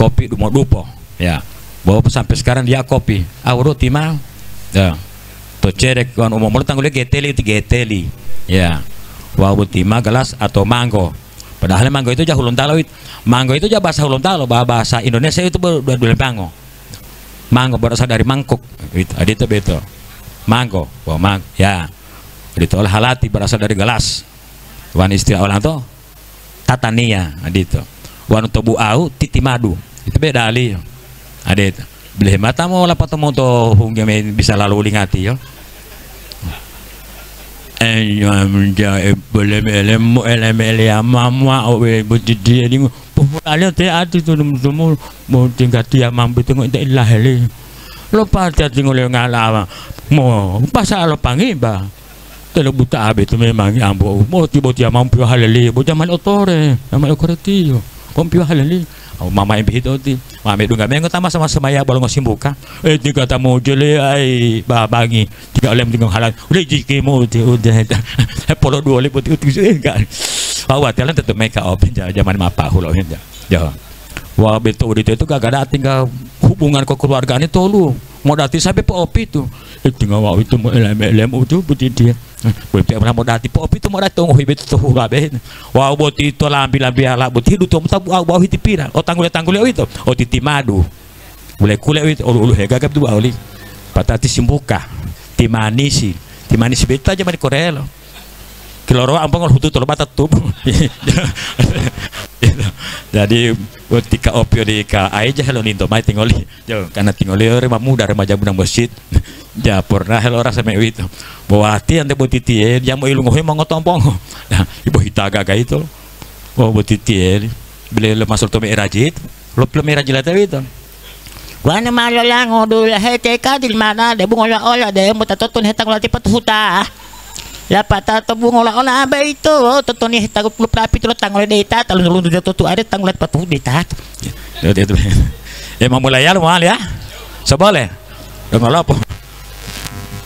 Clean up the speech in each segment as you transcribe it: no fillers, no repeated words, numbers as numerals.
kopi dupo ya, bahwa sampai sekarang dia kopi roti mah ya to cerek kan umum tanggulnya geteli ya, wow timah gelas atau mango. Padahal mango itu jauh Gorontalo, mango itu jauh bahasa Gorontalo, bahasa Indonesia itu berdua mango berasal dari mangkuk itu adito beto mango ya adito oleh halati berasal dari gelas wan istilah orang tuh tatania adito wan tobu au titi madu itu beda ali adito beli mata mau lapat mau to hingga bisa lalu lingati yo boleh mama dia ini ada teati tu semua mau tinggal dia mampu tengok tak ilah le lupa dia tengok le ngalawa mau pasal lo panggil bah kalau buta abe tu memang ambo mau tiba-tiba mampu halali bocah mal otore mal okoreti mampu halali mama yang begitu ti mama itu nggak mengo tambah sama semaya bolong simbuka tiga tamu jele ai bangi tiga oleh tengok halal udah jiki mau udah polo dua le putih enggak awat jalan tetap make up zaman apa hulo ya wah betul itu gak ada tinggal hubungan kekeluargaan itu lu mau dati sampai popi itu tinggal wah itu mau lem itu putih dia pernah mau dati popi itu mau datang itu tuh gabe wah buat itu lambi ala buat hidup tuh bau itu pira tanggul itu titi madu boleh kulit itu ulu gagap tuh oli patati simbuka timanisi beta aja di Korea lo keloro ampang hutu tolo batat tubuh jadi ketika opio di ka aja hello ninto mai tingoli jo karena tingoli rema muda remaja budang masjid ja pernah hello rasa me itu bawa hati ante botiti dia mau ilmu mau ngotompong nah ibu hitaga ga itu oh botiti beli le masuk to me rajit lo me rajit la itu wana malo lang odul hete ka di mana de bungola de mo tatotun hetang lati patuhuta dapat atau bungola apa itu tonton nih takut lup rapi terus tanggul data talun jatuh tuh ada tanggulat patuh data itu ya mau mulai ya lu mal ya seboleh nggak apa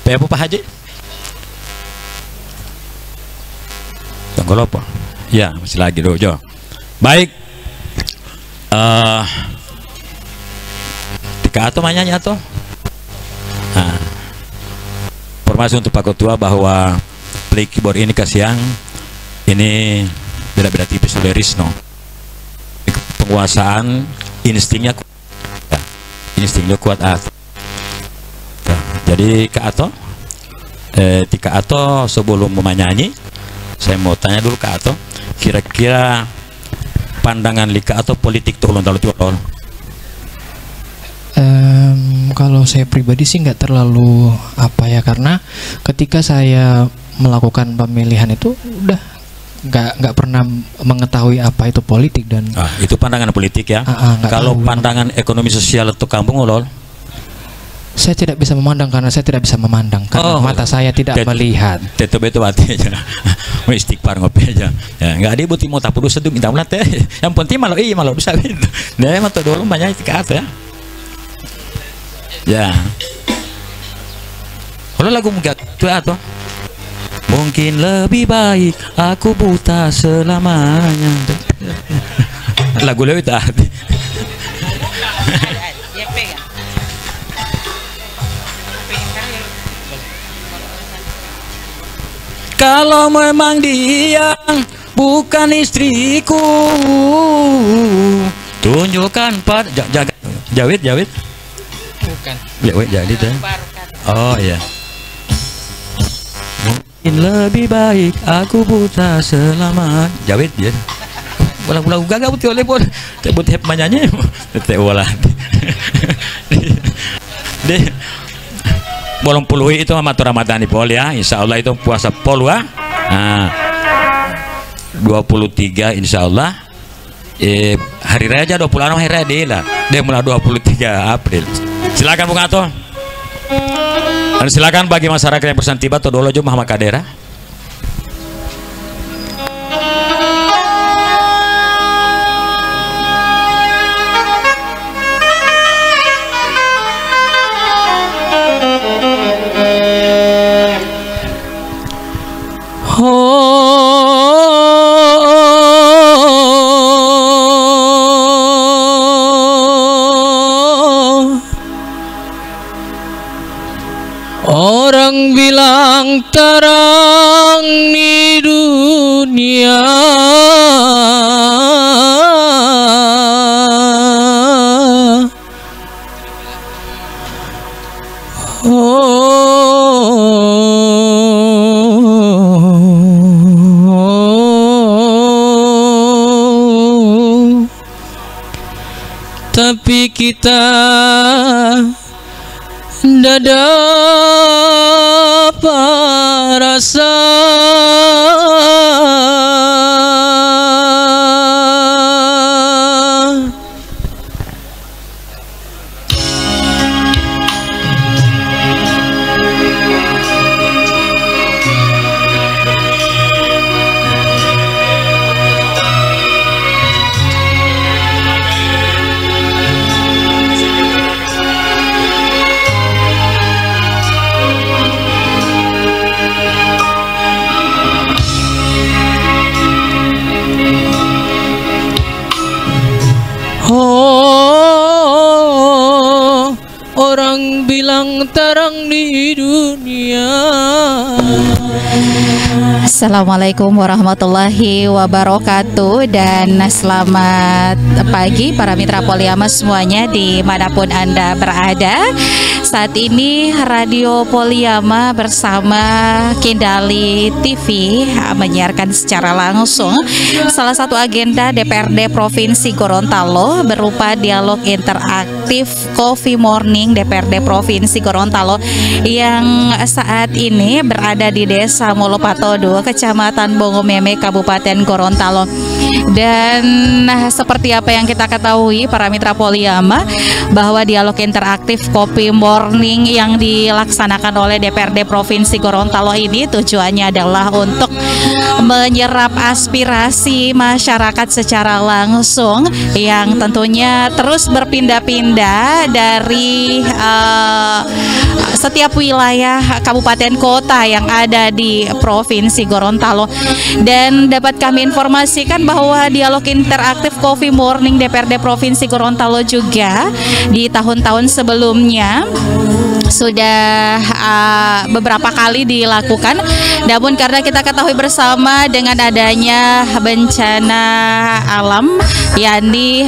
pepo Pak Haji tanggul apa ya masih lagi dojo baik tika atau manyanya atau informasi untuk Pak Ketua bahwa play keyboard ini kasihan ini beda-beda tipis oleh Risno penguasaan instingnya kuat jadi Kak Ato Tika Ato sebelum menyanyi saya mau tanya dulu Kak Ato kira-kira pandangan Lika atau politik tuh kalau saya pribadi sih nggak terlalu apa ya karena ketika saya melakukan pemilihan itu udah nggak pernah mengetahui apa itu politik dan itu pandangan politik ya. Kalau pandangan ekonomi sosial untuk kampung lol saya tidak bisa memandang karena saya tidak bisa memandang karena mata saya tidak melihat. Teto beto hati aja. Mau istighfar ngopi aja. Ya nggak ada butuh mau tak perlu sedung minta melat ya. Yang penting malu bisa gitu. Nah mata dulu banyak ke atas ya. Ya. Kalau lagu enggak tuh atau mungkin lebih baik aku buta selamanya. Lagu lewat hati. Kalau memang dia bukan istriku, tunjukkan Jawid. Bukan. Jadi tuh. Oh iya. Mungkin lebih baik aku buta selama. Jawid ya. Bola-bola gagak betul oleh pun. Tebut hep manyanyi. Teh bola. Deh. Bolong puluh itu amatur Ramadhani pol ya. Insya Allah itu puasa pol ya. Nah, 23 insya Allah. Hari raya aja 26 hari raya dia mulai 23 April. Silakan Bung Ato. Dan silakan bagi masyarakat yang bersan tiba atau dolo Muhammad Kadera. terang di dunia, tapi kita ndak dapat rasa orang bilang terang di dunia. Assalamualaikum warahmatullahi wabarakatuh, dan selamat pagi para mitra Poliama semuanya dimanapun Anda berada. Saat ini Radio Poliama bersama Kendali TV menyiarkan secara langsung salah satu agenda DPRD Provinsi Gorontalo berupa dialog interaktif Coffee Morning DPRD Provinsi Gorontalo yang saat ini berada di Desa Molopatodo, Kecamatan Bongomeme, Kabupaten Gorontalo. Dan seperti apa yang kita ketahui para mitra Poliama, bahwa dialog interaktif Coffee Morning yang dilaksanakan oleh DPRD Provinsi Gorontalo ini tujuannya adalah untuk menyerap aspirasi masyarakat secara langsung yang tentunya terus berpindah-pindah dari setiap wilayah kabupaten kota yang ada di Provinsi Gorontalo. Dan dapat kami informasikan bahwa dialog interaktif Coffee Morning DPRD Provinsi Gorontalo juga di tahun-tahun sebelumnya sudah beberapa kali dilakukan. Namun karena kita ketahui bersama dengan adanya bencana alam yakni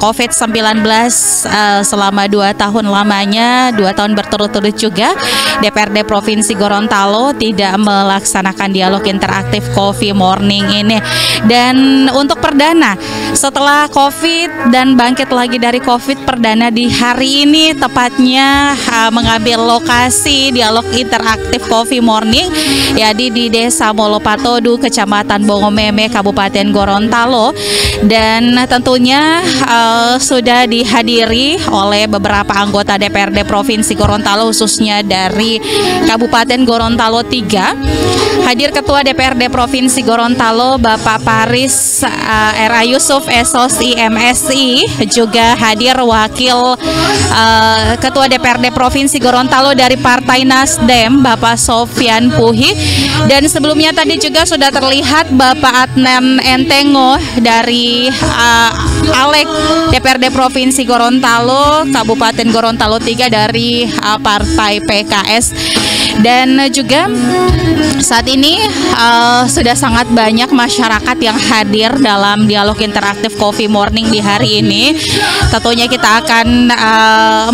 COVID-19 selama 2 tahun lamanya, 2 tahun berturut-turut juga DPRD Provinsi Gorontalo tidak melaksanakan dialog interaktif Coffee Morning ini. Dan untuk perdana setelah COVID dan bangkit lagi dari COVID, perdana di hari ini tepatnya mengambil lokasi dialog interaktif Coffee Morning yakni di Desa Molopatodo, Kecamatan Bongomeme, Kabupaten Gorontalo. Dan tentunya sudah dihadiri oleh beberapa anggota DPRD Provinsi Gorontalo, khususnya dari Kabupaten Gorontalo 3. Hadir Ketua DPRD Provinsi Gorontalo Bapak Paris R.A. Yusuf SOSI MSI, juga hadir Wakil Ketua DPRD Provinsi Gorontalo dari Partai Nasdem Bapak Sofyan Puhi. Dan sebelumnya tadi juga sudah terlihat Bapak Adnan Entengo dari Alek DPRD Provinsi Gorontalo Kabupaten Gorontalo 3 dari Partai PKS. Dan juga saat ini sudah sangat banyak masyarakat yang hadir dalam dialog interaktif Coffee Morning di hari ini. Tentunya kita akan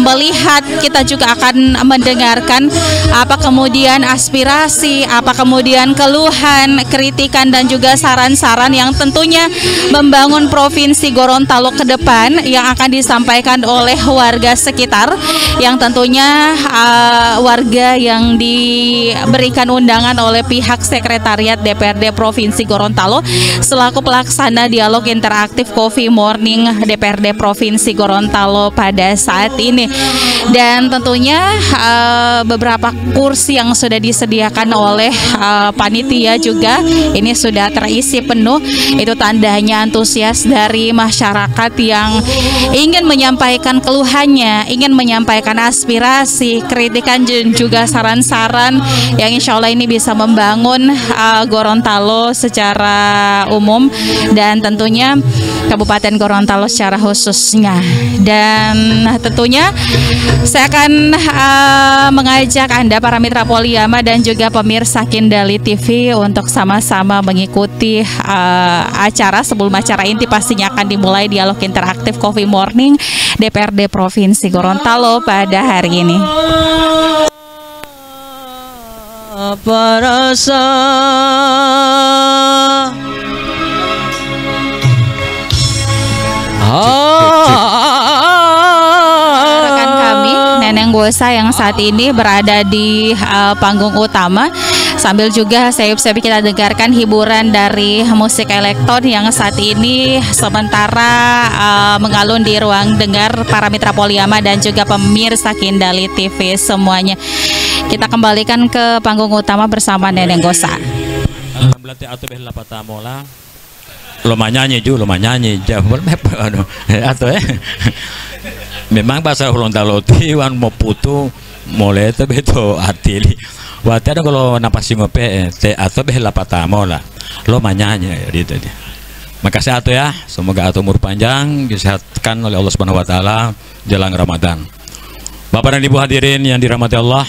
melihat, kita juga akan mendengarkan apa kemudian aspirasi, apa kemudian keluhan, kritikan, dan juga saran-saran yang tentunya membangun Provinsi Gorontalo ke depan yang akan disampaikan oleh warga sekitar, yang tentunya warga yang diberikan undangan oleh pihak Sekretariat DPRD Provinsi Gorontalo selaku pelaksana dialog interaktif Coffee Morning DPRD Provinsi Gorontalo pada saat ini. Dan tentunya beberapa kursi yang sudah disediakan oleh panitia juga ini sudah terisi penuh. Itu tandanya antusias dari masyarakat yang ingin menyampaikan keluhannya, ingin menyampaikan aspirasi, kritikan dan juga saran-saran yang insya Allah ini bisa membangun Gorontalo secara umum dan tentunya Kabupaten Gorontalo secara khususnya. Dan tentunya saya akan mengajak Anda para mitra Poliyama dan juga pemirsa Kindali TV untuk sama-sama mengikuti acara. Sebelum acara inti pastinya akan dimulai dialog interaktif Coffee Morning DPRD Provinsi Gorontalo pada hari ini. Apa rasa rekan kami Neneng Gosa yang saat ini berada di panggung utama, sambil juga sayup-sayup kita dengarkan hiburan dari musik elektron yang saat ini sementara mengalun di ruang dengar para mitra Poliyama dan juga pemirsa Kindali TV semuanya. Kita kembalikan ke panggung utama bersama Neneng Gosa. Lumayan nyanyi jauh atau memang bahasa Gorontalo tiwan mau putu mulai itu beto artili waktu ada kalau napas ngope te atau behla patamola lumayan gitu dia. Makasih atau ya, semoga atau umur panjang disehatkan oleh Allah Subhanahu Wa Taala jelang Ramadan. Bapak dan Ibu hadirin yang dirahmati Allah,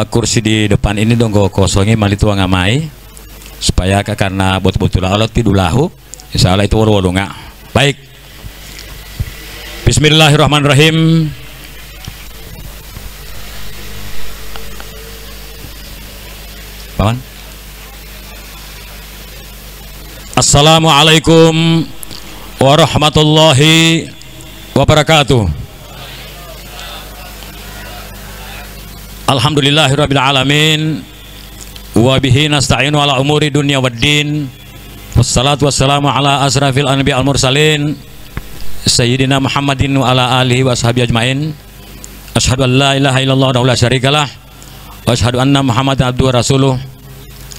kursi di depan ini dong kosongnya mali tua ngamai supaya karena betul-betul Allah tidulahu insya Allah itu waru nggak baik. Bismillahirrahmanirrahim. Paman. Assalamualaikum warahmatullahi wabarakatuh. Alhamdulillahirabbil alamin. Wa bihi nasta'inu ala umuri dunya waddin. Wassalatu wassalamu ala asrafil anbiya al mursalin Sayyidina Muhammadin wa ala alihi wa ashabihi ajmain. Asyhadu an la ilaha illallah wa la syarikalah wa asyhadu anna Muhammadan abduhu wa rasuluh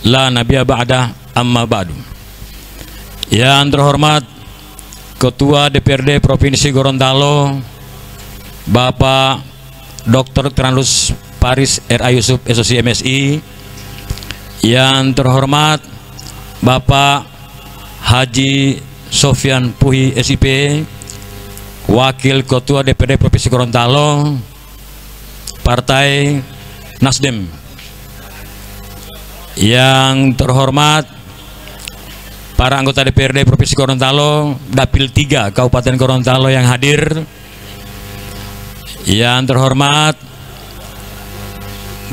la nabiyya ba'da amma ba'du. Yang terhormat Ketua DPRD Provinsi Gorontalo Bapak Dr. Translus Paris R.A. Yusuf SOC MSI, yang terhormat Bapak Haji Sofyan Puhi SIP, Wakil Ketua DPRD Provinsi Gorontalo Partai Nasdem, yang terhormat para anggota DPRD Provinsi Gorontalo Dapil 3 Kabupaten Gorontalo yang hadir, yang terhormat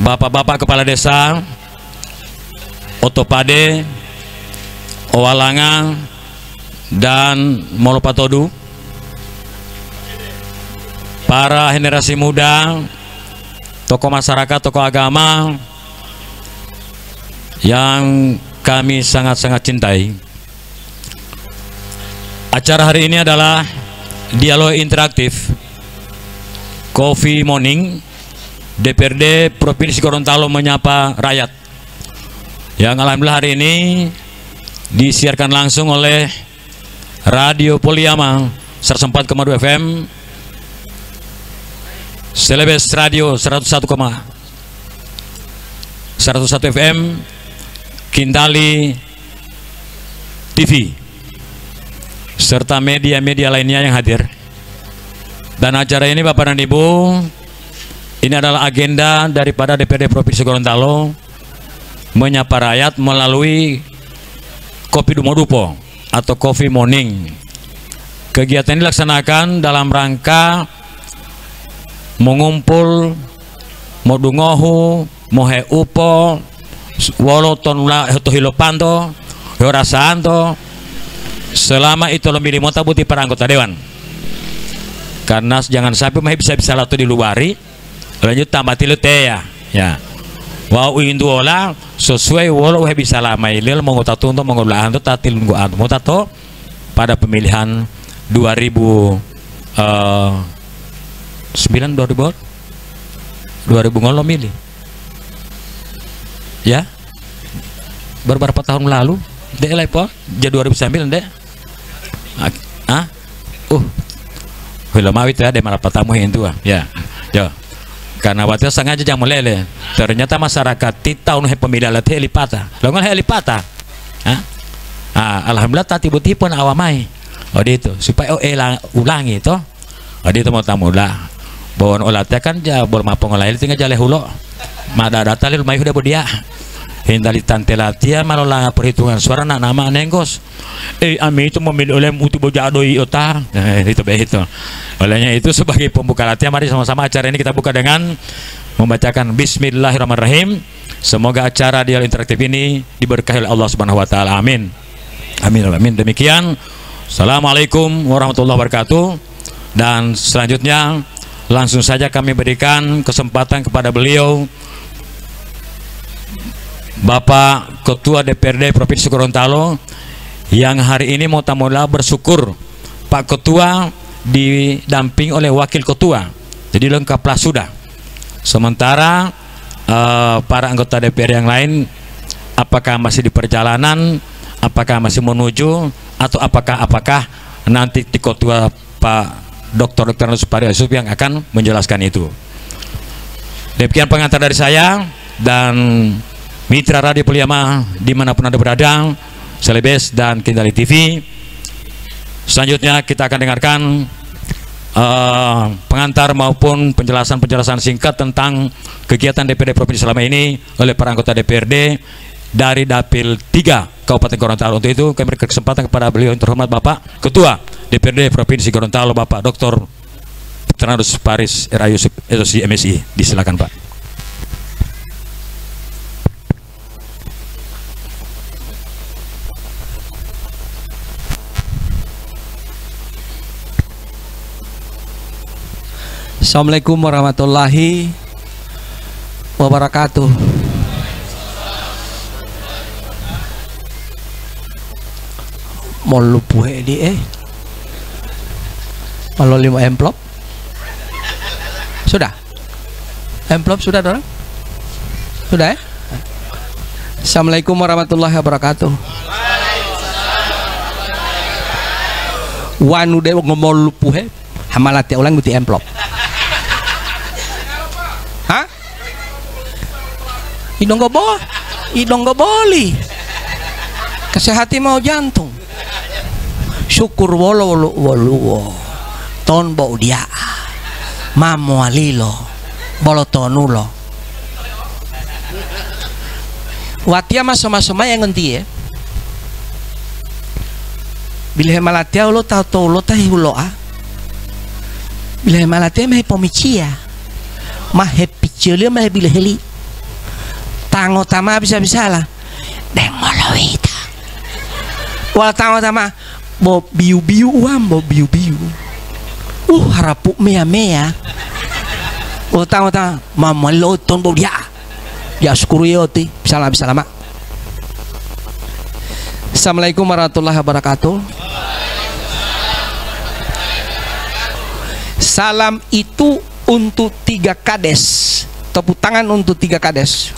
Bapak-bapak Kepala Desa Otopade, Owalanga, dan Molopatodu, para generasi muda, tokoh masyarakat, tokoh agama yang kami sangat-sangat cintai. Acara hari ini adalah dialog interaktif Coffee Morning DPRD Provinsi Gorontalo menyapa rakyat, yang alhamdulillah hari ini disiarkan langsung oleh Radio Poliyama 104,2 FM, Celebes Radio 101 FM, Kindali TV, serta media-media lainnya yang hadir. Dan acara ini Bapak dan Ibu, ini adalah agenda daripada DPRD Provinsi Gorontalo menyapa rakyat melalui Kopi Dumodupo atau Coffee Morning. Kegiatan ini dilaksanakan dalam rangka mengumpul modungohu mohe upo woloton hilopanto yorasanto selama itu lebih dimota buti para anggota dewan, karena jangan sampai mah bisa latu di luari lanjut tambah tilu teh ya wow induola sesuai walau bisa lama ilil mengutatu untuk mengulah antu tatil nunggu antu mutato pada pemilihan 2009 ngolo milih ya beberapa tahun lalu dek lepo jadi 2009 dek film awit ya dek malah tamu itu ya yo karena waktu sengaja jangan melele. Ternyata masyarakat tita unuh pemilihan helipata. Longan helipata. Alhamdulillah tadi tiba-tiba awamai. Itu supaya ulangi itu. Itu mau tamulah. Bawaan olatnya kan boleh mapong oleh tinggal jale hulo. Mada data lil mai udah bodia. Hindali tante latia malah perhitungan suara nak nama nenggos. Ami itu memilih oleh mutu bojado iota. Itu begitu. Olehnya itu sebagai pembuka latihan, mari sama-sama acara ini kita buka dengan membacakan Bismillahirrahmanirrahim. Semoga acara dialog interaktif ini diberkahi oleh Allah Subhanahu wa taala. Amin. Amin amin. Demikian. Assalamualaikum warahmatullahi wabarakatuh. Dan selanjutnya langsung saja kami berikan kesempatan kepada beliau Bapak Ketua DPRD Provinsi Gorontalo yang hari ini mau tamulah bersyukur Pak Ketua didamping oleh Wakil Ketua, jadi lengkaplah sudah. Sementara para anggota DPR yang lain apakah masih di perjalanan, apakah masih menuju, atau apakah nanti di Ketua Pak Dr. Supari Yusuf yang akan menjelaskan itu. Demikian pengantar dari saya dan mitra Radio Peliama dimanapun Anda berada, Celebes dan Kendali TV. Selanjutnya kita akan dengarkan pengantar maupun penjelasan singkat tentang kegiatan DPRD Provinsi selama ini oleh para anggota DPRD dari Dapil 3 Kabupaten Gorontalo. Untuk itu kami berikan kesempatan kepada beliau yang terhormat Bapak Ketua DPRD Provinsi Gorontalo, Bapak Dr. Ternadus Paris Rayu SOC MSI. Disilakan Pak. Assalamualaikum warahmatullahi wabarakatuh. Mau lupu di kalau 5 amplop sudah, amplop sudah orang sudah ya. Assalamualaikum warahmatullahi wabarakatuh. Wanu deh ngomong lupu hamalati ulang guti amplop. Hah? Idong gak boleh. Kesehati mau jantung. Syukur wolo ton bau dia. Mamo alilo bolo tonulo. Watia masama yang ngendi ya. Bila malatia lo tahu lo tahi ulo Bila malatia mah pomicia. Mah picele mah bila heli tango tama bisa lah deng malawita wal tango tama bo biu harapu mea wal tango tama mama loton bo dia syukuru yoti bisa lama. Assalamualaikum warahmatullahi wabarakatuh. Salam itu untuk 3 kades. Tepuk tangan untuk 3 kades.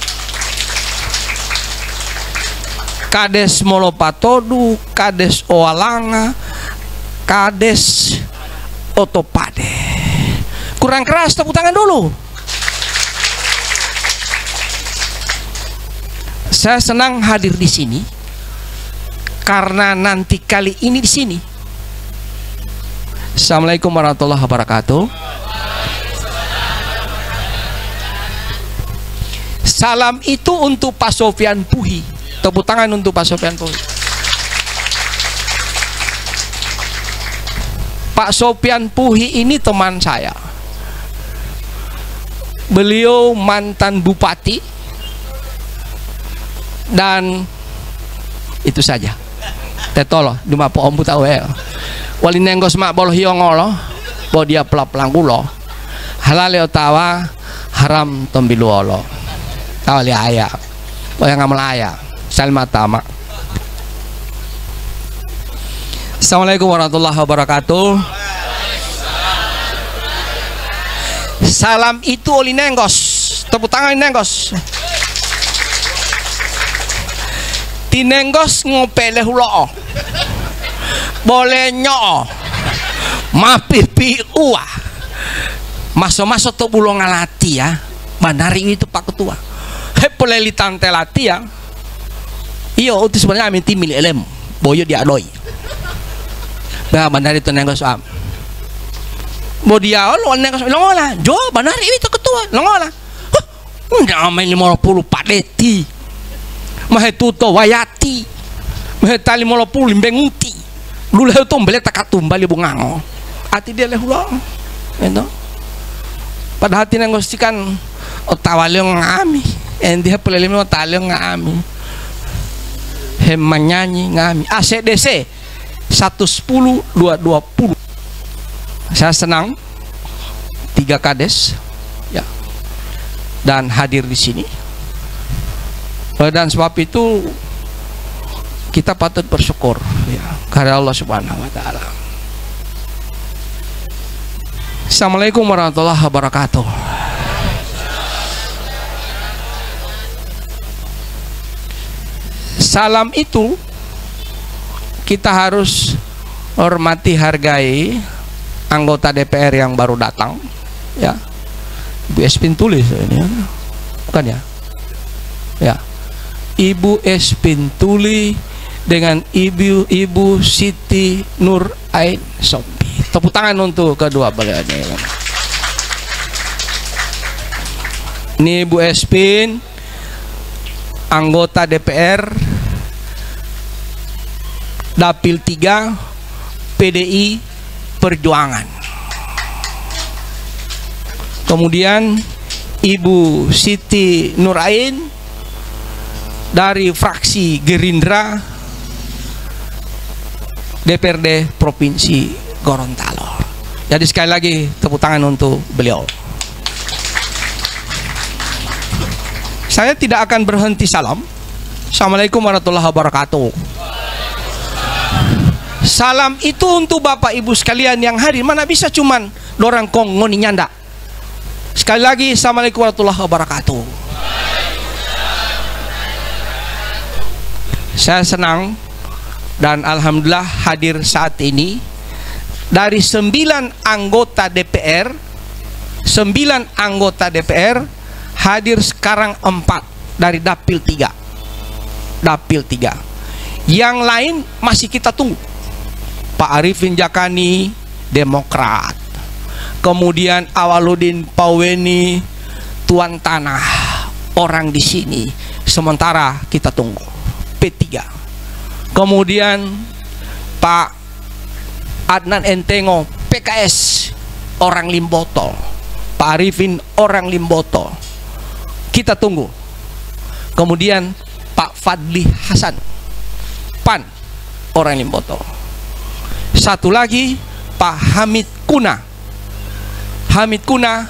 Kades Molopatodu, Kades Oalanga, Kades Otopade. Kurang keras, tepuk tangan dulu. Saya senang hadir di sini karena nanti kali ini di sini. Assalamualaikum warahmatullahi wabarakatuh. Salam itu untuk Pak Sofian Puhi. Tepuk tangan untuk Pak Sofian Puhi. Pak Sofian Puhi ini teman saya. Beliau mantan bupati. Dan itu saja. Tetolo, cuma po ombu tahu ya. Wali nenggos mak boloh hiongolo, bo dia pelap langkulo. Halal otawa haram tombiluolo. Awali ayah, oh yang ngamal ayah, salma tamak. Assalamualaikum warahmatullahi wabarakatuh. Salam itu oli nenggos, tepuk tangan nenggos. Tinenggos ngopele hulo, boleh nyo, mapipi uah. Maso-maso to bulong ngalati ya. Bandari itu Pak Ketua. Pelelitan telati ya. Iyo itu sebenarnya amin timil elem. Boyo dia doi. Bah bandari itu nengos am. Bo dia lo nengos longola. Jo bandari itu Ketua longola. Ndak amin 50 padeti. Mahe tuto wayati. Mahe tali 50 limbenguti. Lule itu mbele takatumbali bungango. Ati dia lehulo. Eno. Pada hati nengostikan otawaleng ngami. Endi pelelime otaleng ngami. Hem menyanyi ngami. ACDC 110 220. Saya senang 3 kades ya. Dan hadir di sini. Dan sebab itu kita patut bersyukur ya karena Allah Subhanahu wa taala. Assalamualaikum warahmatullahi wabarakatuh. Salam itu kita harus hormati, hargai anggota DPR yang baru datang ya. Ibu Espin tulis ini ya. Bukan ya? Ya. Ibu Espin Tuli dengan Ibu Siti Nur Ain Sompi. Tepuk tangan untuk kedua beliau. Ini Ibu Espin, anggota DPR Dapil 3 PDI Perjuangan. Kemudian Ibu Siti Nur Ain dari fraksi Gerindra DPRD Provinsi Gorontalo. Jadi sekali lagi tepuk tangan untuk beliau. Saya tidak akan berhenti salam. Assalamualaikum warahmatullahi wabarakatuh. Salam itu untuk Bapak Ibu sekalian yang hadir. Mana bisa cuman dorang kongoni nyanda. Sekali lagi Assalamualaikum warahmatullahi wabarakatuh. Saya senang dan alhamdulillah hadir saat ini dari 9 anggota DPR, 9 anggota DPR hadir sekarang 4 dari Dapil 3. Dapil 3. Yang lain masih kita tunggu. Pak Arifin Jakani Demokrat. Kemudian Awaludin Pauweni Tuan Tanah, orang di sini. Sementara kita tunggu P3. Kemudian Pak Adnan Entengo PKS, orang Limboto. Pak Arifin orang Limboto. Kita tunggu. Kemudian Pak Fadli Hasan PAN, orang Limboto. Satu lagi Pak Hamid Kuna. Hamid Kuna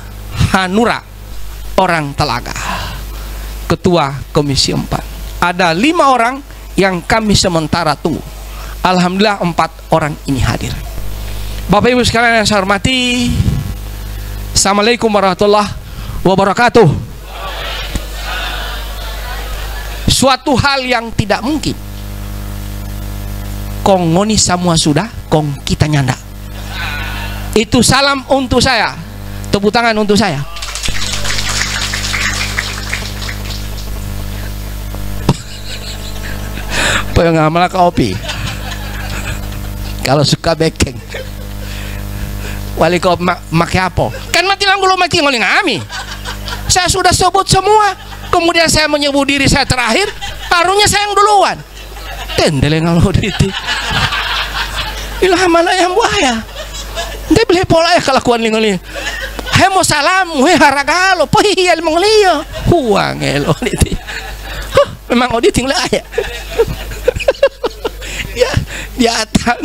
Hanura, orang Telaga, Ketua Komisi 4. Ada 5 orang yang kami sementara tunggu. Alhamdulillah 4 orang ini hadir. Bapak Ibu sekalian yang saya hormati, Assalamualaikum warahmatullahi wabarakatuh. Suatu hal yang tidak mungkin. Kong ngoni semua sudah, kong kita nyanda. Itu salam untuk saya. Tepuk tangan untuk saya. Pengamal kopi. Kalau suka baking. Wali kau make apa? Kan mati langgulo mati ngoli ngami. Saya sudah sebut semua. Kemudian saya menyebut diri saya terakhir. Harusnya saya yang duluan. Tendele ngalo diti. Ilah mana yang buaya. Dia beli pola ya kelakuan lingoli. Hemo salam, we haragalo, pohiyal mongolio. Huang elo diti. Memang odi tinggal ya. Ya, di atas.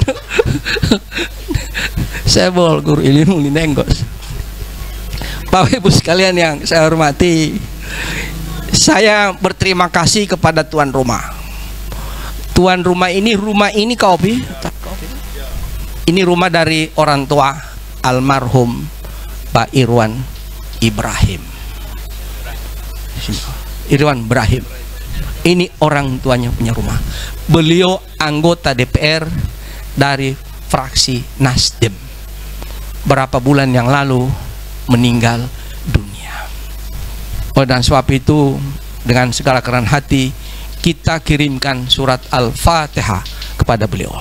Saya bol guru ilmu di Nenggos. Bapak Ibu sekalian yang saya hormati, saya berterima kasih kepada tuan rumah. Tuan rumah ini kopi. Ini rumah dari orang tua almarhum Pak Irwan Ibrahim. Irwan Ibrahim. Ini orang tuanya punya rumah. Beliau anggota DPR dari fraksi Nasdem. Berapa bulan yang lalu meninggal dunia. Dan sebab itu dengan segala kerendahan hati kita kirimkan surat Al-Fatihah kepada beliau.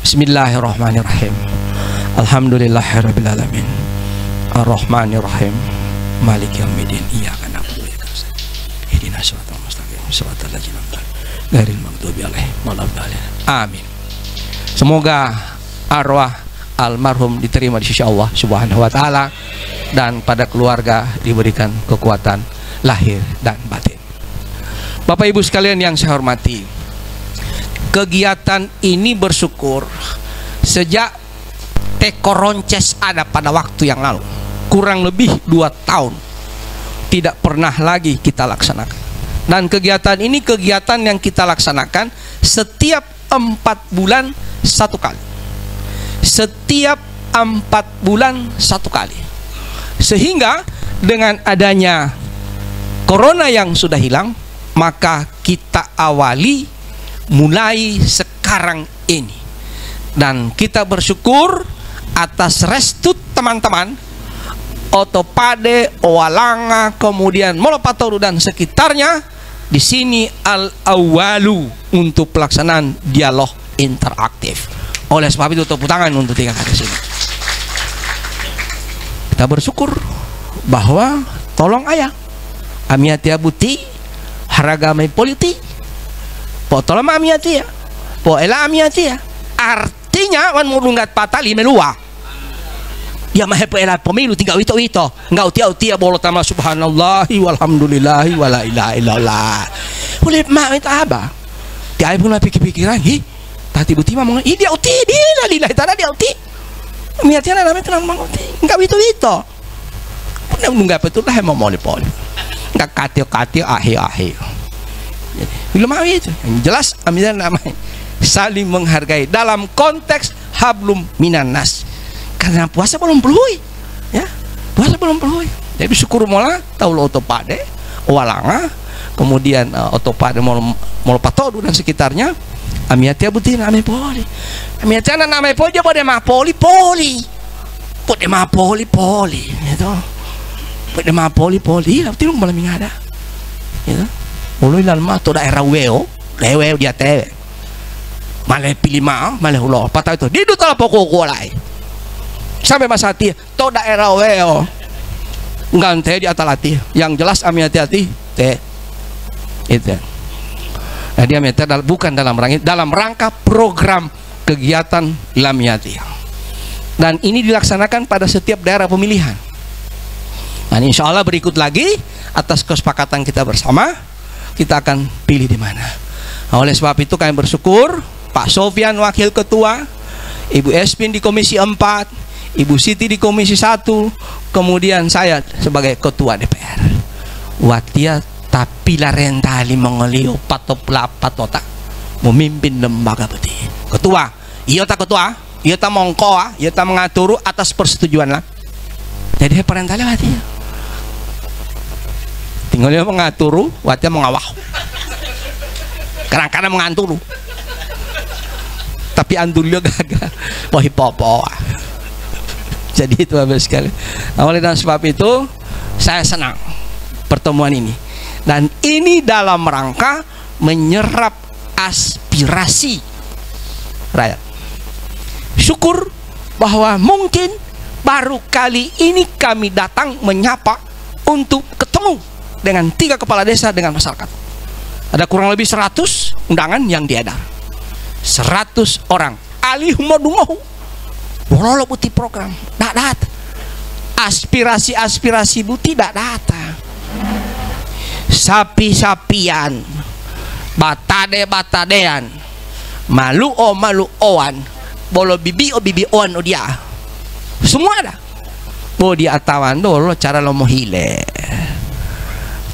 Bismillahirrahmanirrahim. Alhamdulillahirabbil alamin. Ar-Rahmanirrahim. Maliki yaumiddin. Iyyaka na'budu wa iyyaka nasta'in. Ihdinas siratal mustaqim. Siratal ladzina an'amta 'alaihim ghairil maghdubi 'alaihim waladdallin. Amin. Semoga arwah almarhum diterima di sisi Allah Subhanahu wa taala dan pada keluarga diberikan kekuatan lahir dan batin. Bapak Ibu sekalian yang saya hormati, kegiatan ini bersyukur sejak Teko Ronces ada pada waktu yang lalu, kurang lebih 2 tahun tidak pernah lagi kita laksanakan. Dan kegiatan ini kegiatan yang kita laksanakan setiap 4 bulan 1 kali. Setiap 4 bulan 1 kali. Sehingga dengan adanya corona yang sudah hilang, maka kita awali mulai sekarang ini. Dan kita bersyukur atas restu teman-teman Otopade, Owalanga, kemudian Molopatoru dan sekitarnya. Di sini al-awalu untuk pelaksanaan dialog interaktif. Oleh sebab itu tepuk tangan untuk 3 kali sini. Kita bersyukur bahwa tolong ayah amiatia buti haragamai politik po tolong amiatia po ela amiatia artinya wan murunggat patali melua ya mahe po ela pemilu tinggal wito enggak utia bolot nama subhanallahi walhamdulillahi wala ilaha illallah boleh mak itu apa dia pun pikir-pikiran tadi buti mah ngomong dia uti dia lillahi ta'ala dia uti amiatia namanya tenang mang uti enggak wito pun enggak betul lah mau moli-poli nggak katil-katil akhir-akhir. Belum itu. Yang jelas ambil namanya saling menghargai dalam konteks hablum minan nas. Karena puasa belum peluhi, ya. Puasa belum peluhi. Jadi syukur mola tahu lo Otopade, Owalanga, kemudian Otopade Molopatoru dan sekitarnya. Amiatia butin ame poli. Amiatia na ame poli dia boleh mah poli. Boleh mah poli. Itu. Pada mah poli lah tilung malam ada ya ulu ilal mah to daerah weo dia teh malah pilih mah malah ulo patah itu di duta pokok lai sampai masa hati to daerah weo ngante di atalati yang jelas ami hati-hati teh itu nah dia meter bukan dalam rangka program kegiatan Lamiati dan ini dilaksanakan pada setiap daerah pemilihan. Nah, insya Allah berikut lagi atas kesepakatan kita bersama kita akan pilih di mana. Nah, oleh sebab itu kami bersyukur Pak Sofyan Wakil Ketua, Ibu Espin di Komisi 4, Ibu Siti di Komisi 1, kemudian saya sebagai Ketua DPR. Watia tapi larentali mengelio patopata memimpin lembaga peti. Ketua, iya tak ketua, iya tak mongkoa, iya tak mengatur atas persetujuan lah. Jadi parentali watia. Tinggal dia mengatur, watia mengawah. Kadang-kadang mengantur. Tapi andulnya gagal. Wah hipopo. Jadi itu habis sekali. Oleh dan sebab itu saya senang pertemuan ini. Dan ini dalam rangka menyerap aspirasi rakyat. Syukur bahwa mungkin baru kali ini kami datang menyapa untuk ketemu dengan 3 kepala desa dengan masyarakat. Ada kurang lebih 100 undangan yang diedar. 100 orang. Alih modumohu. Bololo buti program. Dak datang. Aspirasi buti dak datang. Sapi-sapian. Batade-batadean. Malu-oan. Bolo bibi-oan dia. Semua ada. Bo di atawan dulu cara lo mau hile.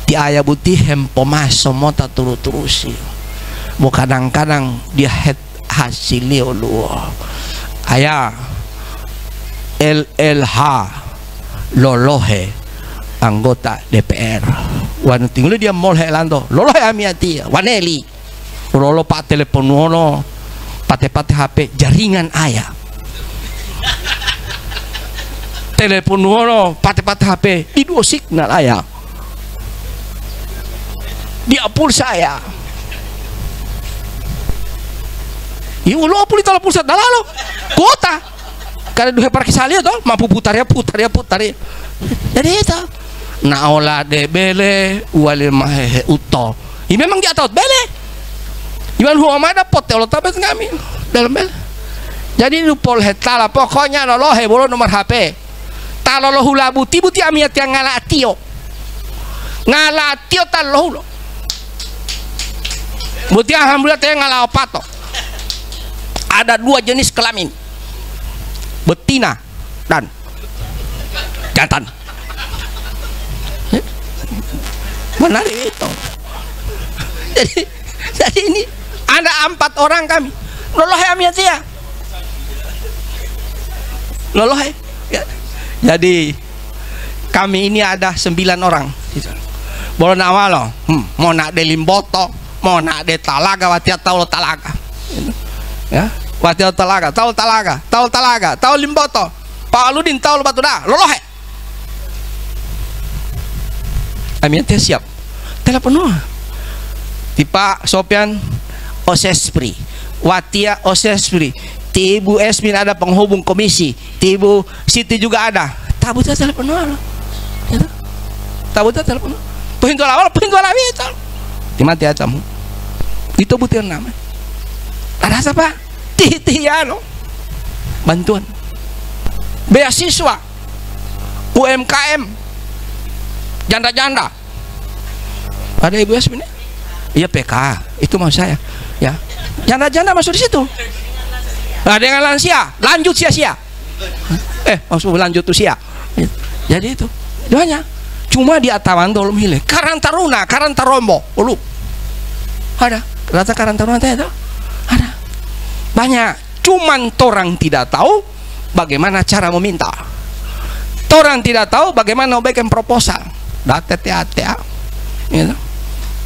Di ayah buti hempo maso mo tak turu-turusi. Bo kadang-kadang dia hasilnya lu. Ayah LLH lolohe anggota DPR. Wan tinggal dia molhe lando. Lolohe amiati. Waneli. Lolo pak telepon wono. Pate-pate HP jaringan ayah. telepon ngono pate-pate HP di 2 signal ayah dia pulsa saya iu lo pulsa tala pulsa dalalo kota karena dua parkir salio toh mampu putar ya jadi itu na ola de bele walil mahe uto ini memang dia tahu bele iman huwa ada pot Allah tabet kami dalam bele jadi lupol hetala pokoknya lolohe bolo nomor HP talolo hula buti amiat yang ngala atio taloh buti alhamdulillah teh ngala opato ada 2 jenis kelamin betina dan jantan menarik itu jadi ini ada 4 orang kami lolohe amiat ya lolohe ya. Jadi kami ini ada 9 orang. Boleh nawalo, mau nak de Limboto, mau nak de Talaga, watia tahu Talaga, ya, watia Talaga, tahu Limboto, Pak Aludin tahu Batu dah, lolohe. Amin siap. Telepon Tipa Sopian Osespri, watia Osespri. Ibu Esmin ada penghubung komisi, Ibu Siti juga ada. Tabutnya telepon lo, tabutnya telepon. Pintu awal itu. Timati acamu. Itu butir nama. Ada apa? Tihtiano. Bantuan. Beasiswa. UMKM. Janda-janda. Ada Ibu Esmin? Iya PK. Itu mau saya. Ya. Janda-janda masuk di situ. Nah, dengan lansia lanjut sia-sia maksud lanjut usia jadi itu doanya cuma di atawan tolong hile karantaruna karantarombo ulu ada rata karantaruna itu ada banyak cuman torang tidak tahu bagaimana cara meminta torang tidak tahu bagaimana membuat proposal data gitu.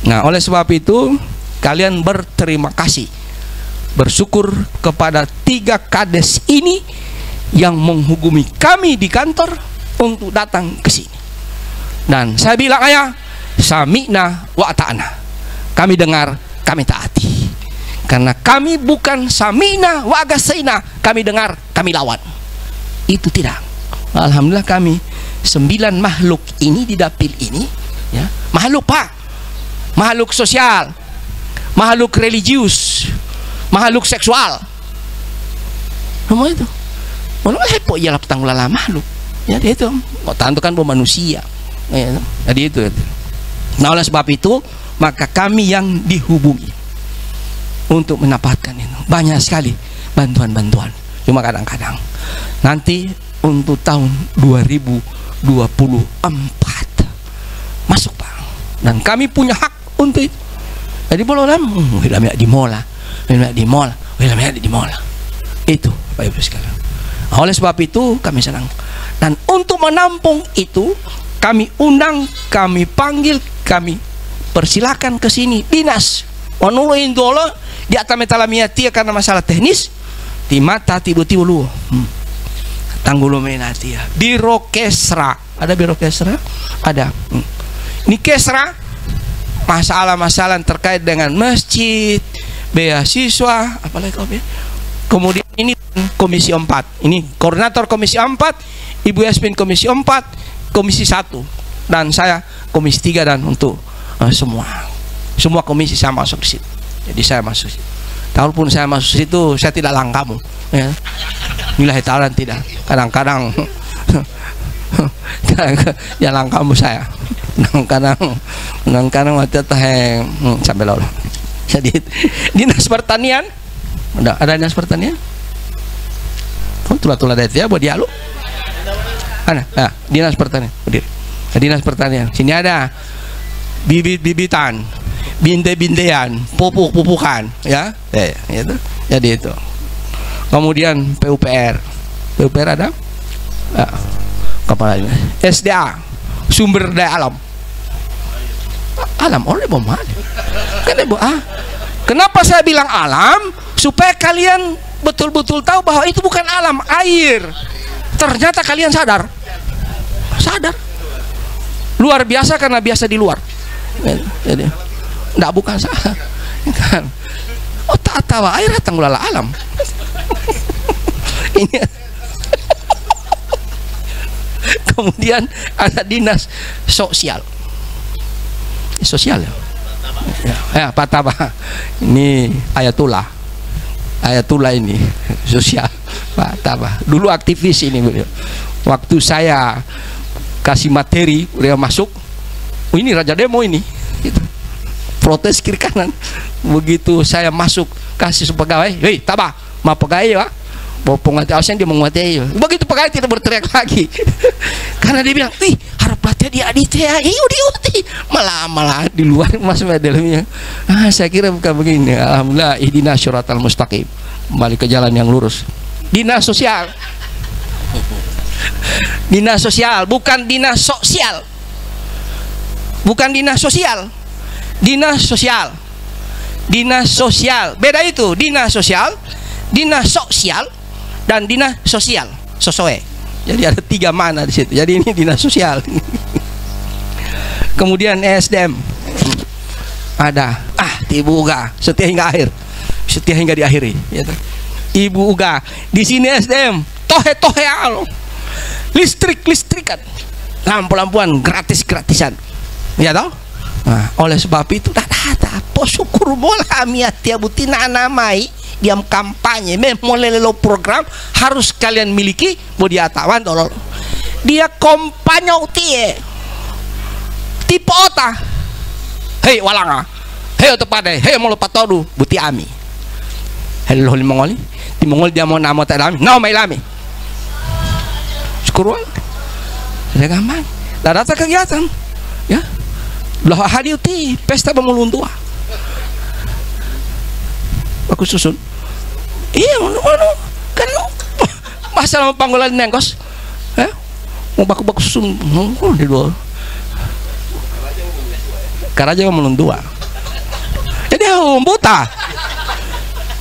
Nah oleh sebab itu kalian berterima kasih bersyukur kepada 3 kades ini yang menghubungi kami di kantor untuk datang ke sini. Dan saya bilang ayah, sami'na wa ta'ana. Kami dengar, kami taati. Karena kami bukan sami'na wa agasaina, kami dengar, kami lawan. Itu tidak. Alhamdulillah kami 9 makhluk ini di dapil ini, ya, makhluk Pak, makhluk sosial, makhluk religius, makhluk seksual, semua itu. Malu hepo ialah petang lala makhluk. Jadi itu, mau tentukan bahwa manusia. Jadi itu. Nah oleh sebab itu, maka kami yang dihubungi untuk mendapatkan itu banyak sekali bantuan-bantuan. Cuma kadang-kadang nanti untuk tahun 2024 masuk Pak. Dan kami punya hak untuk itu. Jadi boleh di mola. Di mall, itu Pak Ibu sekalian. Oleh sebab itu kami senang. Dan untuk menampung itu kami undang, kami panggil, kami persilakan ke sini dinas. Onuluin dulu di atas metalamiatia karena masalah teknis. Di mata tibu-tibu lu. Tanggulu menatia. Biro Kesra, ada biro Kesra? Ada. Ini Kesra masalah-masalah terkait dengan masjid, beasiswa, apalagi kemudian ini komisi 4 ini koordinator komisi 4 Ibu Yasmin komisi 4 komisi 1 dan saya komisi 3 dan untuk semua komisi saya masuk di situ. Jadi saya masuk situ. Walaupun saya masuk situ saya tidak langkamu ya. Nilai tawaran tidak kadang-kadang ya langkamu saya kadang-kadang waktu itu sampai lalu. Jadi dinas pertanian ada dinas pertanian tulah-tulah dari dia buat dia lu ada dinas pertanian berdiri dinas pertanian sini ada bibit-bibitan binte-bintean pupuk-pupukan ya itu jadi itu kemudian PUPR ada kepala SDA sumber daya alam oleh bom kenapa saya bilang alam supaya kalian betul-betul tahu bahwa itu bukan alam air ternyata kalian sadar sadar. Luar biasa karena biasa di luar. Jadi enggak bukan salah. Kan. Oh tak tahu air datang ulala alam. Ini. Kemudian ada dinas sosial. Sosial ya. Ya, Pak Taba. Ini Ayatullah ini sosial. Pak Taba. Dulu aktivis ini beliau. Waktu saya kasih materi, dia masuk. Oh, ini raja demo ini. Gitu. Protes kiri kanan. Begitu saya masuk kasih pegawai, hei Taba, mau pegawai ya? Bawa penguatan dia menguatai. Begitu pegawai tidak berteriak lagi. Karena dia bilang, ih harap pelatih dia aditya, diuti malah di luar mas dalamnya. Saya kira bukan begini. Alhamdulillah, ihdinas syiratal mustaqim, balik ke jalan yang lurus. Dinas sosial, dinas sosial, bukan dinas sosial, bukan dinas sosial, dinas sosial, dinas sosial. Beda itu, dinas sosial, dinas sosial, dan dinas sosial, sosoe. Jadi ada 3 mana di situ. Jadi ini dinas sosial. Kemudian ESDM ada Ibu Uga, setia hingga akhir, setia hingga diakhiri. Gitu. Ibu Uga di sini ESDM, tohe listrikan, lampu-lampuan gratisan, ya toh. Nah, oleh sebab itu posyukur bola miatia butina namai diam kampanye memolelo program harus kalian miliki dia tawan tolol dia kampanye utie tipe ota hei walanga hei tepade hei mau lepat todu buti ami hello mongoli di mongol dia mau nama tak lami no mai lami syukur ada gampang dah datang kegiatan ya belah hadir ti pesta pemulung tua aku susun iya kan masalah panggolan nengkos mau baku susun di dua karaja melun dua jadi buta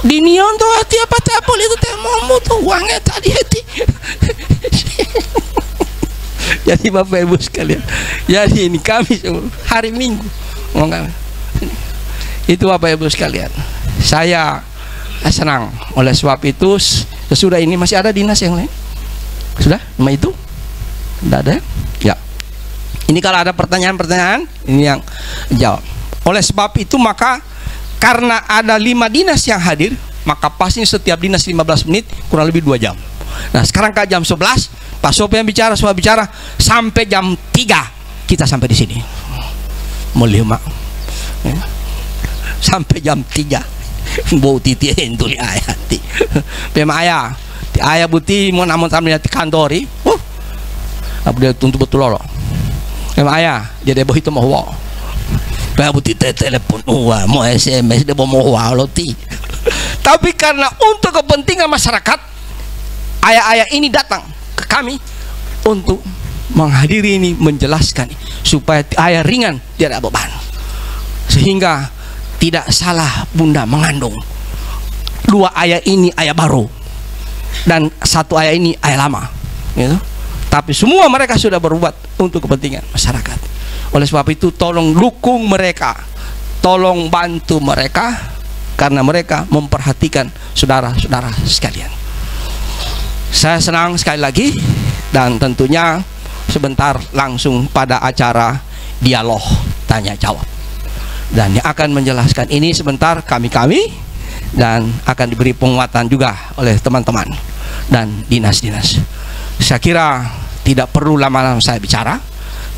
di nion tuh hati apa tapol itu teh mau tuh uangnya tadi hati. Jadi Bapak Ibu sekalian, jadi ini kami hari Minggu itu Bapak Ibu sekalian, saya senang. Oleh sebab itu sesudah ini masih ada dinas yang lain sudah cuma itu tidak ada ya. Ini kalau ada pertanyaan-pertanyaan ini yang jawab. Oleh sebab itu maka karena ada 5 dinas yang hadir, maka pasti setiap dinas 15 menit kurang lebih 2 jam. Nah sekarang ke jam 11 Pak Sopi yang bicara, semua bicara sampai jam 3 kita sampai di sini. Mulai mak sampai jam 3 bau titi entuli ayat ti pema ayah buti mau namun sambil di kantori apa dia tuntut betul lo pema ayah jadi boh itu mau wow pema buti telepon mau SMS dia mau wow lo ti tapi karena untuk kepentingan masyarakat ayah-ayah ini datang ke kami untuk menghadiri ini, menjelaskan supaya ayah ringan, tidak ada beban, sehingga tidak salah bunda mengandung 2 ayah ini ayah baru dan 1 ayah ini ayah lama gitu. Tapi semua mereka sudah berbuat untuk kepentingan masyarakat. Oleh sebab itu tolong dukung mereka, tolong bantu mereka, karena mereka memperhatikan saudara-saudara sekalian. Saya senang sekali lagi, dan tentunya sebentar langsung pada acara dialog tanya jawab, dan yang akan menjelaskan ini sebentar kami dan akan diberi penguatan juga oleh teman-teman dan dinas-dinas. Saya kira tidak perlu lama-lama saya bicara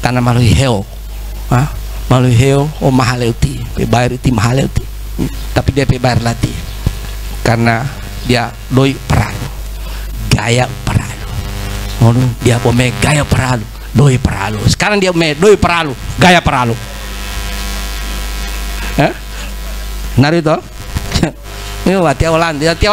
karena malu heo mahaleuti bayar itu mahaleuti, tapi dia bayar lati karena dia doi peralu gaya peralu, dia pome gaya peralu doi peralu, sekarang dia me doi peralu gaya peralu. Narito ini Watia Olando Watia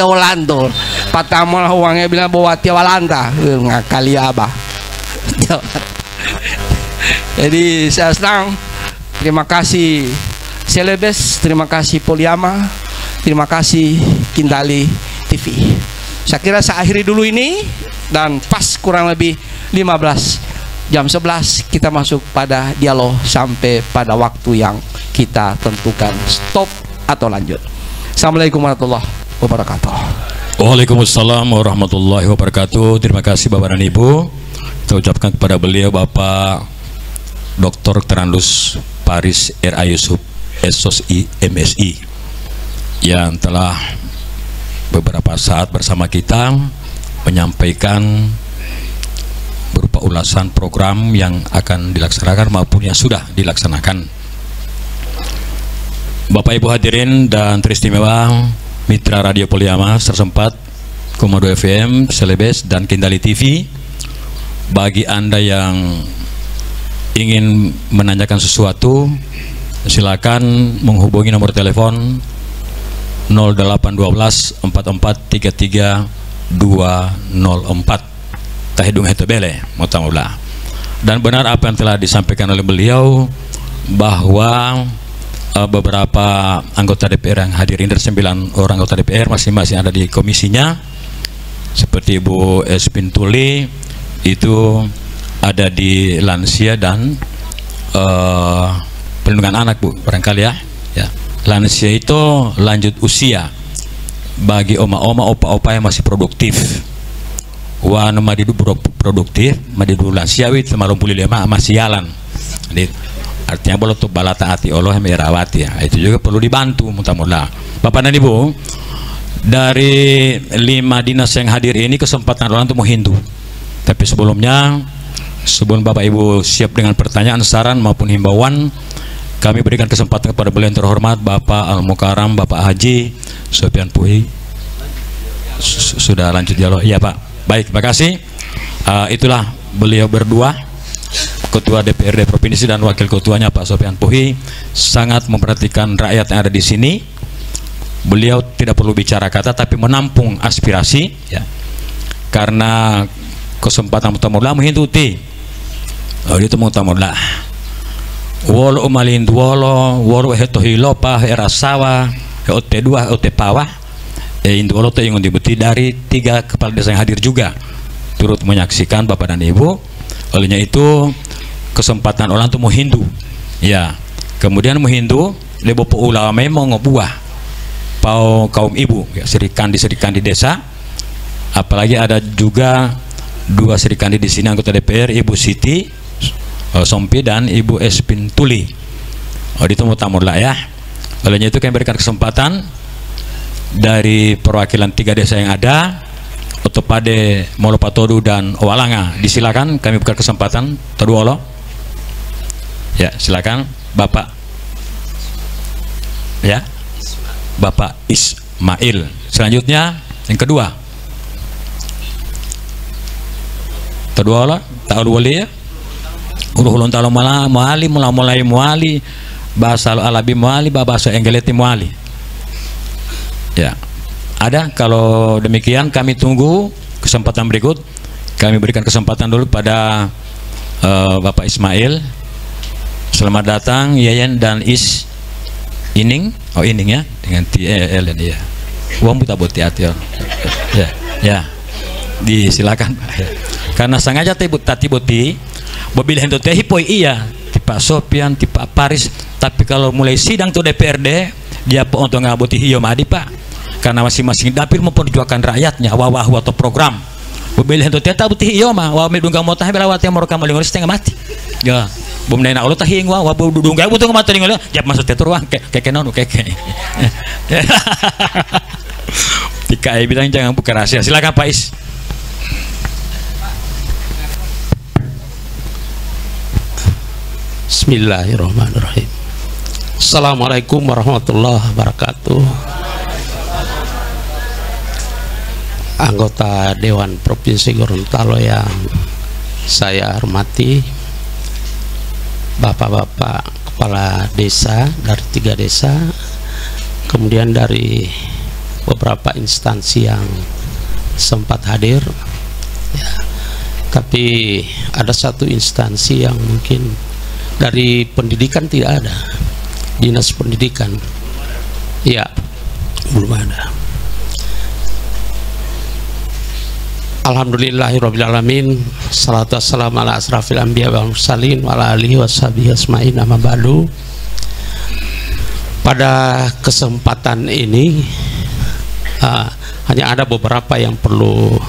Olando patamal uangnya bilang bawa Watia Walanda ngakali abah. Jadi saya senang, terima kasih Celebes, terima kasih Poliama, terima kasih Kindali TV. Saya kira saya akhiri dulu ini, dan pas kurang lebih 15 jam 11 kita masuk pada dialog sampai pada waktu yang kita tentukan, stop atau lanjut. Assalamualaikum warahmatullahi wabarakatuh. Waalaikumsalam warahmatullahi wabarakatuh. Terima kasih Bapak dan Ibu. Kita ucapkan kepada beliau Bapak Dr. Terandus Paris R.A. Yusuf SOSI MSI yang telah beberapa saat bersama kita menyampaikan berupa ulasan program yang akan dilaksanakan maupun yang sudah dilaksanakan. Bapak Ibu hadirin dan teristimewa Mitra Radio Poliama 104,2 FM, Celebes dan Kindali TV. Bagi Anda yang ingin menanyakan sesuatu, silakan menghubungi nomor telepon 0812 4433 204. Tahidung hetebele mutamula. Dan benar apa yang telah disampaikan oleh beliau bahwa beberapa anggota DPR yang hadir ini, 9 orang anggota DPR masing-masing ada di komisinya, seperti Ibu Espintuli itu ada di lansia dan perlindungan anak, Bu, barangkali ya. Lansia itu lanjut usia bagi oma-oma, opa-opa yang masih produktif. Wah, madidu produktif, madidu lansiawi semalam pulih lema masih jalan. Jadi artinya boleh tuh bala taati Allah yang merawat ya. Itu juga perlu dibantu mudah-mudahan. Bapak dan Ibu, dari 5 dinas yang hadir ini kesempatan orang untuk menghindu. Tapi sebelumnya, sebelum Bapak Ibu siap dengan pertanyaan, saran maupun himbauan, kami berikan kesempatan kepada beliau yang terhormat Bapak Al-Mukaram, Bapak Haji Sofian Puhi. Sudah lanjut dialog? Iya Pak. Baik, terima kasih. Itulah beliau berdua, Ketua DPRD Provinsi dan Wakil Ketuanya Pak Sofian Puhi, sangat memperhatikan rakyat yang ada di sini. Beliau tidak perlu bicara kata, tapi menampung aspirasi, ya. Karena kesempatan mutamula menghintuti. Itu mutamula. Wolo umalin duolo, wolo hetohilopa, herasawa, heote2, heotepawa. Induolo itu yang dibuti dari 3 kepala desa yang hadir juga turut menyaksikan Bapak dan Ibu. Olehnya itu kesempatan orang untuk menghindu, ya. Kemudian menghindu lebo ulama mau ngebuah pau kaum ibu, ya, serikandi desa. Apalagi ada juga 2 serikandi di sini anggota DPR, Ibu Siti Sompi dan Ibu Espintuli. Itu mutamula ya. Olehnya itu kami berikan kesempatan dari perwakilan 3 desa yang ada, Otopade, Molopatodu dan Owalanga. Disilakan kami buka kesempatan. Taduolo. Ya, silakan Bapak. Ya. Bapak Ismail. Selanjutnya yang kedua. Taduolo, ta'al wali ya. Ulun ta'ala muali, mulai muali, bahasa alabi muali, bahasa enggeleti muali. Ya. Ada. Kalau demikian kami tunggu kesempatan berikut. Kami berikan kesempatan dulu pada Bapak Ismail. Selamat datang Yayan dan Ining. Oh, Ining ya, dengan TEL dan ya. Uang buta buti hati ya. Ya. Disilakan. Ya. Karena sengaja tati buti mobil hendak teh hipoi iya tipe Sopian, tipe Paris. Tapi kalau mulai sidang tuh DPRD dia untuk ngabuti hiyo madi Pak. Karena masing-masing dapil memperjuangkan rakyatnya wawah atau program. Mobil hendak teh tabuti hiyo mah wa medungga motah belawat yang mereka malingol setengah mati. Ya, bum nena Allah tahing wa dungga butuh mata ngol. Jap masuk teh turuang keke nonu keke. Tika bilang jangan buka rahasia. Silakan Pak Is. Bismillahirrahmanirrahim. Assalamualaikum warahmatullahi wabarakatuh. Anggota Dewan Provinsi Gorontalo yang saya hormati, bapak-bapak kepala desa dari 3 desa, kemudian dari beberapa instansi yang sempat hadir, ya. Tapi ada satu instansi yang mungkin dari pendidikan tidak ada, dinas pendidikan, ya belum ada. Alhamdulillahirabbil alamin. Salatu wassalamu ala asrafil anbiya wal mursalin wa ala alihi washabihi asma'in amma ba'du. Pada kesempatan ini hanya ada beberapa yang perlu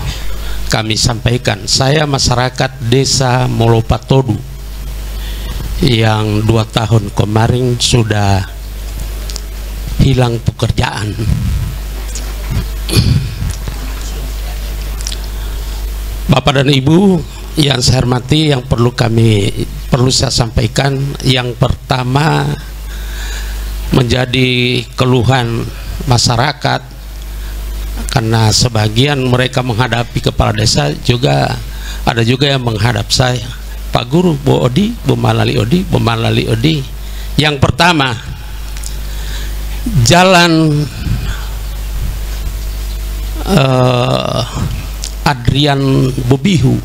kami sampaikan. Saya masyarakat Desa Molopatodu yang 2 tahun kemarin sudah hilang pekerjaan. Bapak dan Ibu yang saya hormati, yang perlu saya sampaikan, yang pertama menjadi keluhan masyarakat karena sebagian mereka menghadapi kepala desa, juga ada juga yang menghadap saya, Pak Guru, Bu Odi, Bu Malali Odi, Bu Malali Odi. Yang pertama, jalan Adrian Bobihu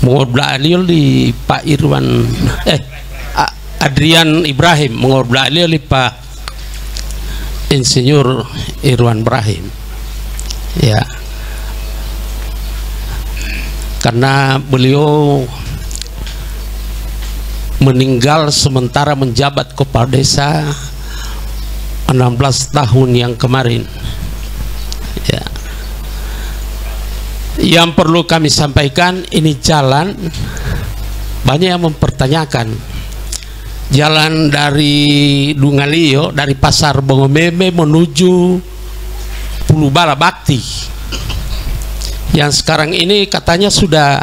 mengobrol di Pak Irwan Adrian Ibrahim mengobrol di Pak Insinyur Irwan Ibrahim, ya, karena beliau meninggal sementara menjabat kepala desa 16 tahun yang kemarin, ya. Yang perlu kami sampaikan, ini jalan banyak yang mempertanyakan. Jalan dari Dungalio, dari Pasar Bongomeme menuju Pulau Bala Bakti, yang sekarang ini katanya sudah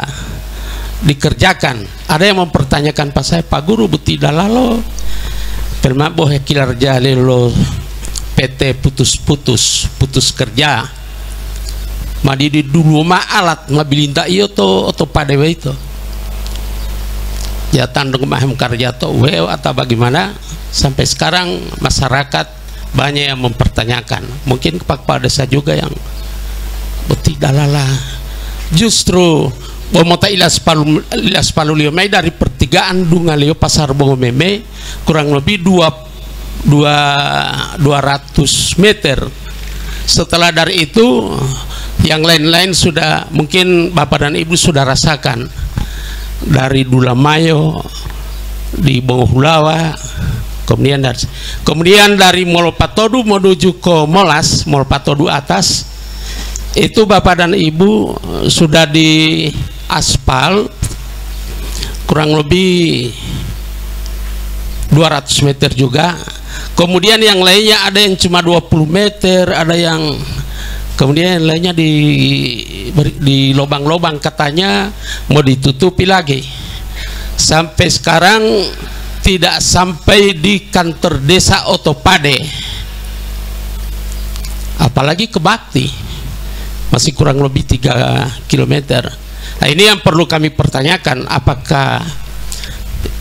dikerjakan. Ada yang mempertanyakan pas saya, Pak Guru, beti dalalo perma bohe kilarja lelo PT putus kerja madi di dulu ma alat mabilinta iyo to atau padewe itu ya tandung mahem karya to weo atau bagaimana. Sampai sekarang masyarakat banyak yang mempertanyakan, mungkin kepala desa juga yang beti dalala. Justru bomota ilas palulio mai dari pertigaan Dungalio Pasar Bongomeme kurang lebih 200 meter. Setelah dari itu yang lain-lain sudah mungkin Bapak dan Ibu sudah rasakan, dari Dulamayo di Bongohulawa, kemudian dari Molopatodu menuju ke Molas, Molopatodu atas itu Bapak dan Ibu sudah di aspal kurang lebih 200 meter juga. Kemudian yang lainnya ada yang cuma 20 meter, ada yang kemudian yang lainnya di lubang-lubang, katanya mau ditutupi lagi. Sampai sekarang tidak sampai di kantor desa Otopade, apalagi ke Bakti, masih kurang lebih 3 km. Nah, ini yang perlu kami pertanyakan, apakah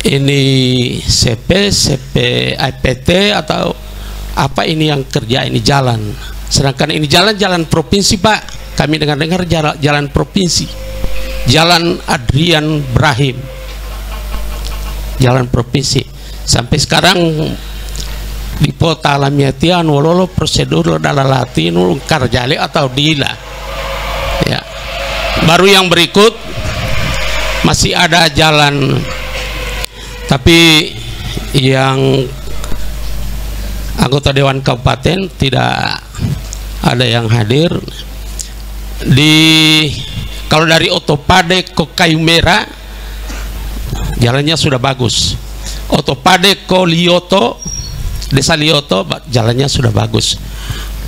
ini CP, IPT atau apa ini yang kerja ini jalan? Sedangkan ini jalan provinsi, Pak. Kami dengar jalan provinsi, jalan Adrian Ibrahim, jalan provinsi. Sampai sekarang di Kota Alamiatian wololo prosedur dalalati nul karjale atau dila, ya. Baru yang berikut masih ada jalan, tapi yang anggota Dewan Kabupaten tidak ada yang hadir. Kalau dari Otopade ke Kayu Merah jalannya sudah bagus. Otopade ke Lioto, Desa Lioto, jalannya sudah bagus.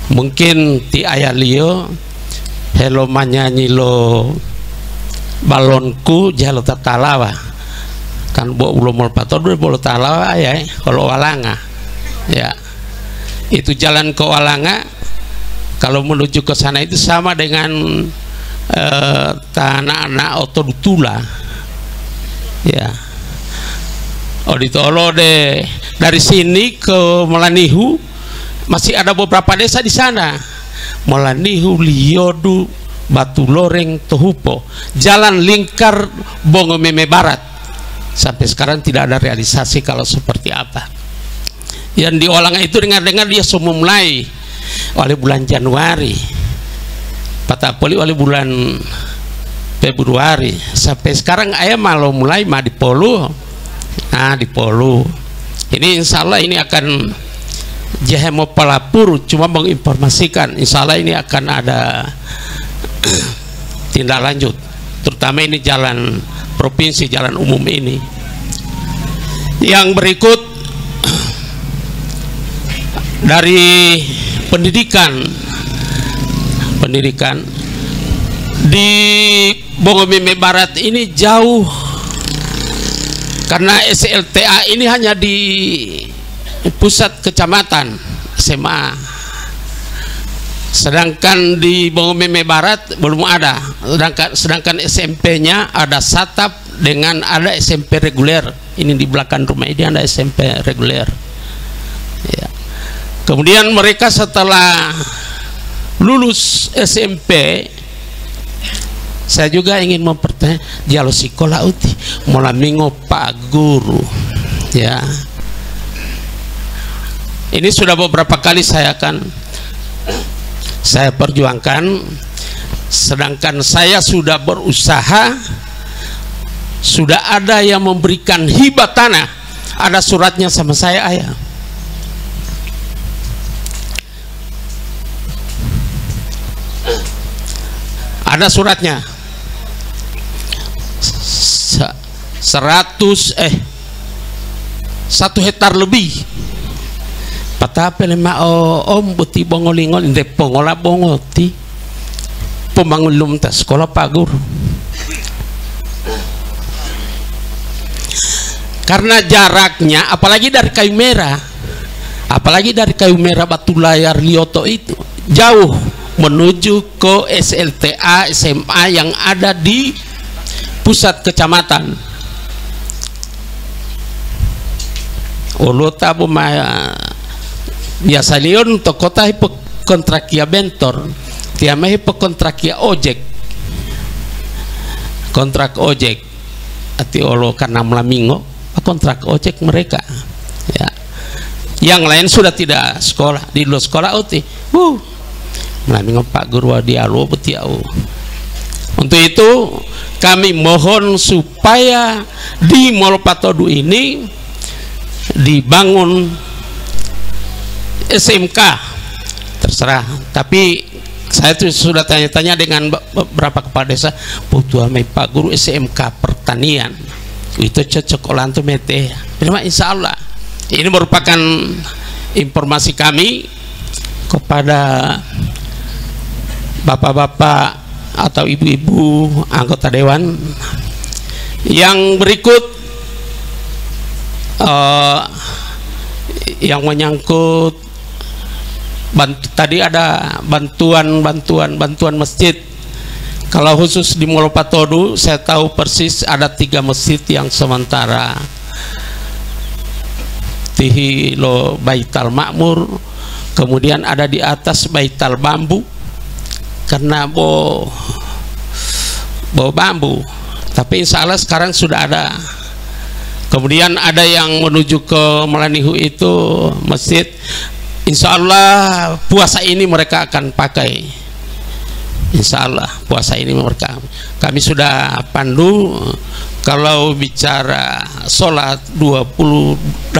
Mungkin ti ayah Lio hello manyanyi lo balonku jalo tatalawa kan belum Molopatodu boleh talawa ya, kalau Walanga, ya, itu jalan ke Walanga. Kalau menuju ke sana itu sama dengan tanah Otodutula, ya. Ditolo deh dari sini ke Melanihu masih ada beberapa desa di sana, Melanihu, Liodu, Batu Loreng, Tohupo, jalan lingkar Bongomeme Barat. Sampai sekarang tidak ada realisasi kalau seperti apa. Yang di Walanga itu dengar-dengar dia semua mulai oleh bulan Januari. patapoli oleh bulan Februari sampai sekarang ayah malah mulai di Polu. Nah di Polu ini insya Allah ini akan Jahemo pelapur, cuma menginformasikan insya Allah ini akan ada tindak lanjut, terutama ini jalan provinsi, jalan umum ini. Yang berikut dari pendidikan di Bongomeme Barat ini jauh, karena SLTA ini hanya di pusat kecamatan SMA, sedangkan di Bongomeme Barat belum ada. Sedangkan SMP-nya ada Satap dengan ada SMP reguler. Ini di belakang rumah ini ada SMP reguler ya. Kemudian mereka setelah lulus SMP, saya juga ingin mempertanyaan jalo sekolah uti molamingo Pak Guru ya. Ini sudah beberapa kali saya perjuangkan, sedangkan saya sudah berusaha, sudah ada yang memberikan hibah tanah, ada suratnya sama saya ayah. Ada suratnya 1 hektar lebih. Patapel ma om buti bongolingol inde pongola bongoti pembangun lumta sekolah Pak Guru. Karena jaraknya apalagi dari kayu merah Batu Layar Lioto itu jauh menuju ke SLTA SMA yang ada di pusat kecamatan. Ulota bumaya biasa lion untuk kota hipo kontrakia bentor tiama hipo kontrakia ojek kontrak ojek ati olo karena melamingo kontrak ojek mereka ya. Yang lain sudah tidak sekolah di luar sekolah uti melamingo Pak Guru dialu betiau. Untuk itu kami mohon supaya di Molopatodu ini dibangun SMK, terserah. Tapi saya tuh sudah tanya-tanya dengan beberapa kepala desa, butuh Pak Guru SMK pertanian. Itu cocok olanto mete. Memang insya Allah ini merupakan informasi kami kepada bapak-bapak atau ibu-ibu anggota dewan. Yang berikut yang menyangkut tadi ada bantuan masjid. Kalau khusus di Molopatodu saya tahu persis ada 3 masjid yang sementara Tihilo Baital Makmur, kemudian ada di atas Baital Bambu karena bo bambu, tapi insya Allah sekarang sudah ada. Kemudian ada yang menuju ke Melanihu itu masjid, insya Allah puasa ini mereka akan pakai. Insya Allah puasa ini mereka. Kami sudah pandu kalau bicara sholat 28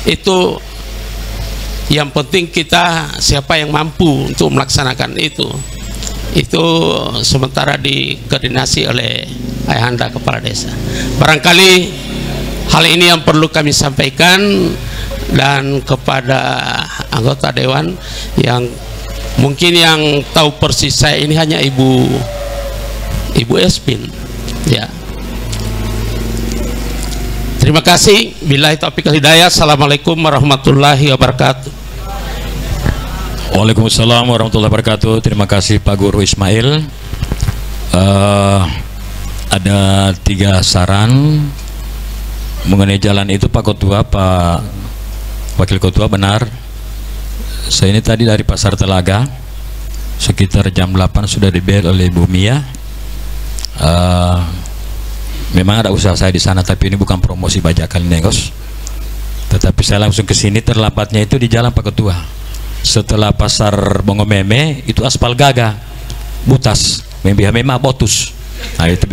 itu yang penting kita siapa yang mampu untuk melaksanakan itu sementara dikoordinasi oleh ayahanda kepala desa. Barangkali hal ini yang perlu kami sampaikan, dan kepada anggota dewan yang mungkin yang tahu persis saya ini hanya Ibu Espin ya. Terima kasih. Billahi taufiq wal hidayah. Assalamualaikum warahmatullahi wabarakatuh. Waalaikumsalam warahmatullahi wabarakatuh. Terima kasih Pak Guru Ismail. Ada 3 saran mengenai jalan itu Pak Ketua, Pak Wakil Ketua. Benar, saya ini tadi dari Pasar Telaga sekitar jam 8 sudah dibel oleh Bu Mia. Memang ada usaha saya di sana, tapi ini bukan promosi bajakan negos. Tetapi saya langsung ke sini, terlambatnya itu di jalan Pak Ketua. Setelah Pasar Bongomeme itu aspal gaga. Butas, memang botus. Nah itu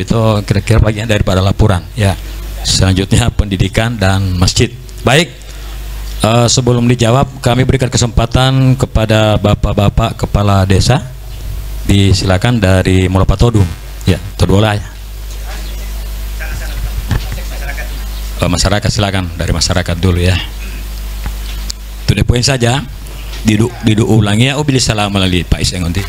kira-kira bagian daripada laporan ya. Selanjutnya pendidikan dan masjid. Baik, sebelum dijawab kami berikan kesempatan kepada bapak-bapak kepala desa. Disilakan dari Molopatodu ya, Todola ya. Masyarakat silakan, dari masyarakat dulu ya. Itu poin saja. Diduk ulangi ya. Assalamualaikum Pak Iseng nanti.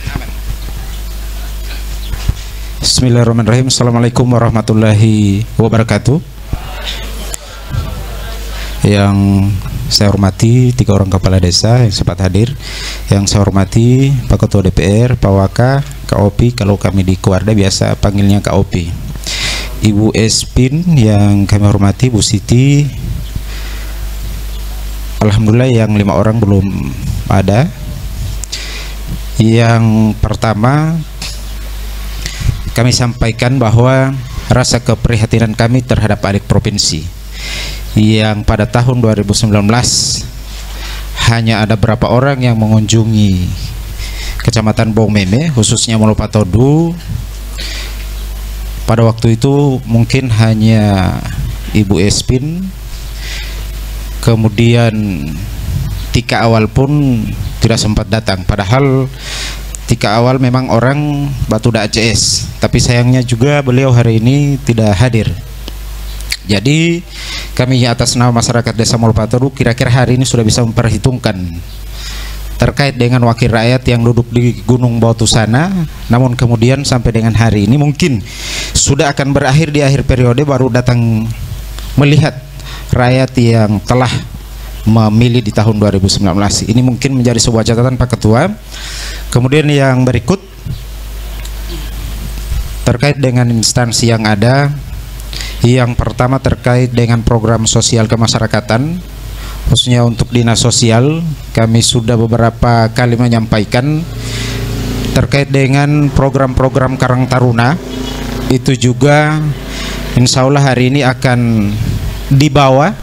Bismillahirrahmanirrahim. Assalamualaikum warahmatullahi wabarakatuh. Yang saya hormati 3 orang kepala desa yang sempat hadir, yang saya hormati Pak Ketua DPR, Pak Waka, Kak Opi, kalau kami di Keluarga biasa panggilnya Kak Opi, Ibu Espin yang kami hormati, Bu Siti. Alhamdulillah yang 5 orang belum ada. Yang pertama kami sampaikan bahwa rasa keprihatinan kami terhadap adik provinsi yang pada tahun 2019 hanya ada berapa orang yang mengunjungi Kecamatan Bongmeme, khususnya Molopatodu. Pada waktu itu mungkin hanya Ibu Espin, kemudian Tika Awal pun tidak sempat datang, padahal Tika Awal memang orang Batuda ACS, tapi sayangnya juga beliau hari ini tidak hadir. Jadi kami atas nama masyarakat desa Molopatodu kira-kira hari ini sudah bisa memperhitungkan terkait dengan wakil rakyat yang duduk di Gunung Batu sana, namun kemudian sampai dengan hari ini mungkin sudah akan berakhir di akhir periode baru datang melihat rakyat yang telah memilih di tahun 2019. Ini mungkin menjadi sebuah catatan Pak Ketua. Kemudian yang berikut terkait dengan instansi yang ada. Yang pertama terkait dengan program sosial kemasyarakatan, khususnya untuk dinas sosial. Kami sudah beberapa kali menyampaikan terkait dengan program-program Karang Taruna. Itu juga insya Allah hari ini akan dibawa,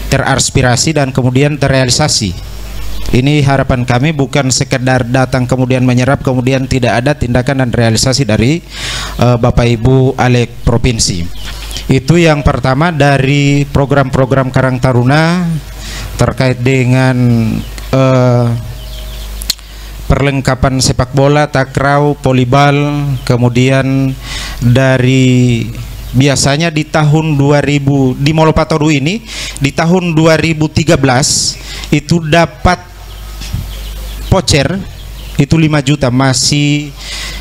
teraspirasi dan kemudian terrealisasi. Ini harapan kami, bukan sekedar datang kemudian menyerap kemudian tidak ada tindakan dan realisasi dari Bapak Ibu Alek Provinsi. Itu yang pertama dari program-program Karang Taruna terkait dengan perlengkapan sepak bola, takraw, volleyball, kemudian dari biasanya di tahun 2000 di Molopatodu ini di tahun 2013 itu dapat voucher itu 5 juta, masih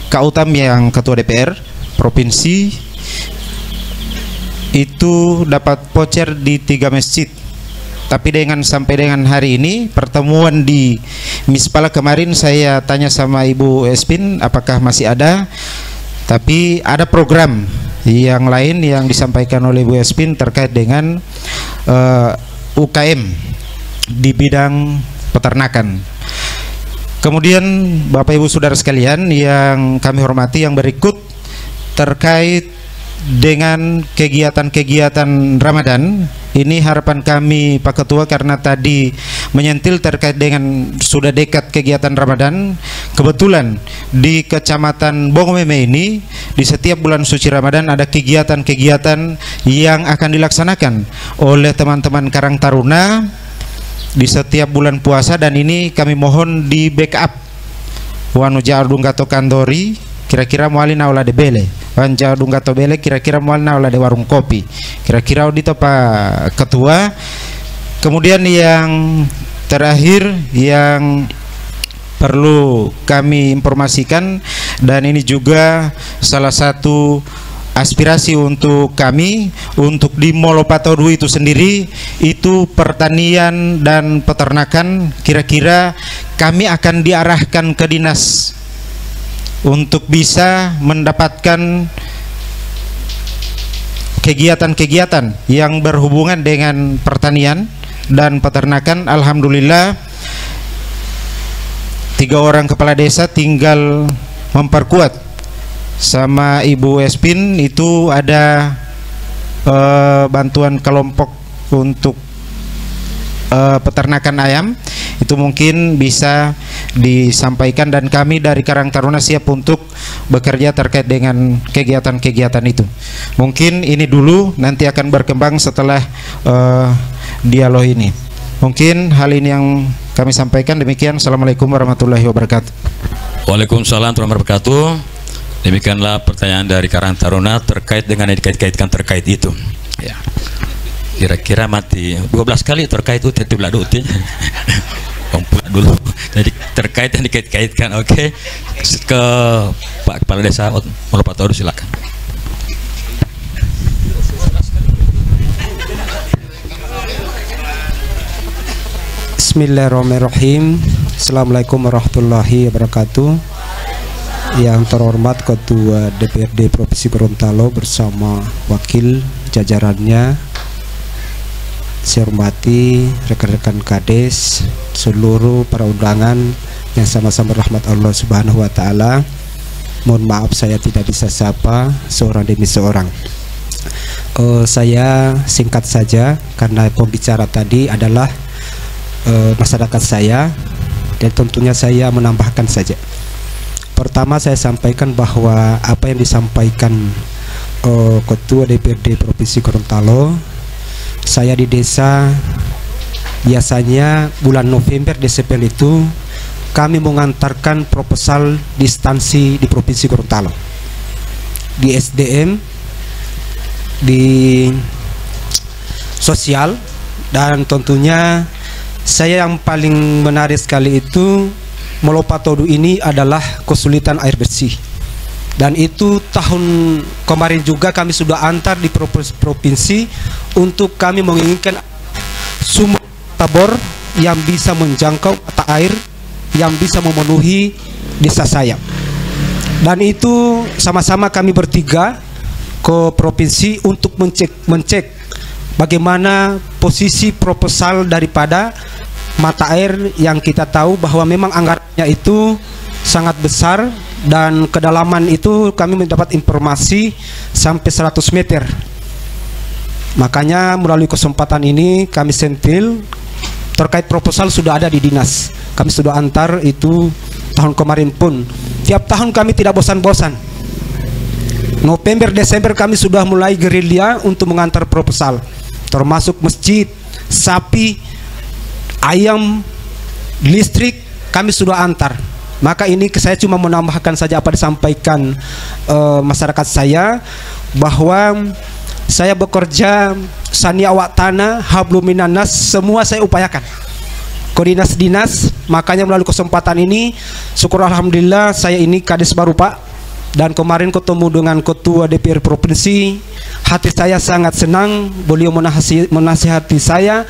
Kak Utam yang Ketua DPR Provinsi itu dapat voucher di 3 masjid. Tapi sampai dengan hari ini pertemuan di Mispala kemarin saya tanya sama Ibu Espin apakah masih ada, tapi ada program yang lain yang disampaikan oleh Ibu Espin terkait dengan UKM di bidang peternakan. Kemudian Bapak Ibu Saudara sekalian yang kami hormati, yang berikut terkait dengan kegiatan-kegiatan Ramadan. Ini harapan kami Pak Ketua, karena tadi menyentil terkait dengan sudah dekat kegiatan Ramadan. Kebetulan di Kecamatan Bongmeme ini di setiap bulan suci Ramadan ada kegiatan-kegiatan yang akan dilaksanakan oleh teman-teman Karang Taruna di setiap bulan puasa, dan ini kami mohon di backup wanu jardung gato kandori kira-kira muali naula de bele wan jardung gato bele kira-kira muali naula de warung kopi, kira-kira audito Pak Ketua. Kemudian yang terakhir yang perlu kami informasikan, dan ini juga salah satu aspirasi untuk kami, untuk di Molopatodu itu sendiri, itu pertanian dan peternakan. Kira-kira kami akan diarahkan ke dinas untuk bisa mendapatkan kegiatan-kegiatan yang berhubungan dengan pertanian dan peternakan. Alhamdulillah 3 orang kepala desa tinggal memperkuat sama Ibu Espin, itu ada bantuan kelompok untuk peternakan ayam. Itu mungkin bisa disampaikan, dan kami dari Karang Taruna siap untuk bekerja terkait dengan kegiatan-kegiatan itu. Mungkin ini dulu, nanti akan berkembang setelah dialog ini. Mungkin hal ini yang kami sampaikan. Demikian. Assalamualaikum warahmatullahi wabarakatuh. Waalaikumsalam warahmatullahi wabarakatuh. Demikianlah pertanyaan dari Karang Taruna terkait dengan yang dikait-kaitkan terkait itu. Ya. Kira-kira mati 12 kali terkait itu belah uti. Dulu. Jadi terkait yang dikait-kaitkan. Oke. Ke Pak Kepala Desa Monopatodo, silakan. Bismillahirrahmanirrahim. Assalamualaikum warahmatullahi wabarakatuh. Yang terhormat Ketua DPRD Provinsi Gorontalo bersama wakil jajarannya, saya hormati rekan-rekan Kades, seluruh para undangan yang sama-sama rahmat Allah Subhanahu wa taala. Mohon maaf saya tidak bisa sapa seorang demi seorang. Saya singkat saja karena pembicara tadi adalah masyarakat saya, dan tentunya saya menambahkan saja. Pertama, saya sampaikan bahwa apa yang disampaikan Ketua DPRD Provinsi Gorontalo, saya di desa biasanya bulan November Desember itu kami mengantarkan proposal di instansi di Provinsi Gorontalo, di SDM, di sosial, dan tentunya saya yang paling menarik sekali itu Monopatodo ini adalah kesulitan air bersih, dan itu tahun kemarin juga kami sudah antar di provinsi untuk kami menginginkan sumur tabor yang bisa menjangkau mata air yang bisa memenuhi desa saya, dan itu sama-sama kami bertiga ke provinsi untuk mencek bagaimana posisi proposal daripada mata air yang kita tahu bahwa memang anggarannya itu sangat besar, dan kedalaman itu kami mendapat informasi sampai 100 meter. Makanya melalui kesempatan ini kami sentil terkait proposal sudah ada di dinas, kami sudah antar itu tahun kemarin pun. Tiap tahun kami tidak bosan-bosan, November Desember kami sudah mulai gerilya untuk mengantar proposal, termasuk masjid, sapi, ayam, listrik kami sudah antar. Maka ini saya cuma menambahkan saja apa disampaikan masyarakat saya, bahwa saya bekerja sania awak tanah, habluminanas, semua saya upayakan koordinasi dinas. Makanya melalui kesempatan ini syukur alhamdulillah saya ini Kades baru Pak, dan kemarin ketemu dengan Ketua DPR Provinsi, hati saya sangat senang. Beliau menasihati saya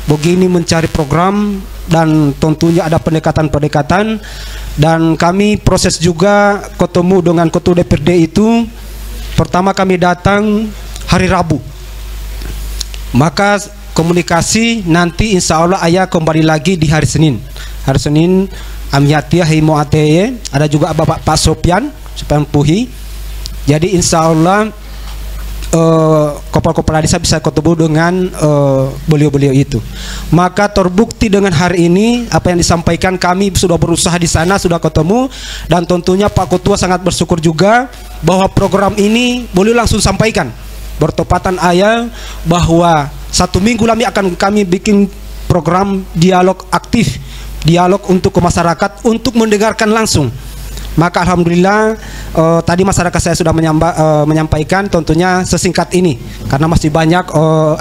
begini mencari program, dan tentunya ada pendekatan-pendekatan, dan kami proses juga ketemu dengan Ketua DPRD itu. Pertama kami datang hari Rabu, maka komunikasi nanti insya Allah ayah kembali lagi di hari Senin. Hari Senin Amiatia Himo Ateye, ada juga Bapak Pak Sopian Puhi. Jadi insya Allah kepala-kepala desa bisa ketemu dengan beliau-beliau itu. Maka terbukti dengan hari ini apa yang disampaikan, kami sudah berusaha di sana, sudah ketemu, dan tentunya Pak Ketua sangat bersyukur juga bahwa program ini beliau langsung sampaikan bertepatan ayah bahwa 1 minggu kami bikin program dialog aktif, dialog untuk ke masyarakat untuk mendengarkan langsung. Maka alhamdulillah tadi masyarakat saya sudah menyampaikan, tentunya sesingkat ini karena masih banyak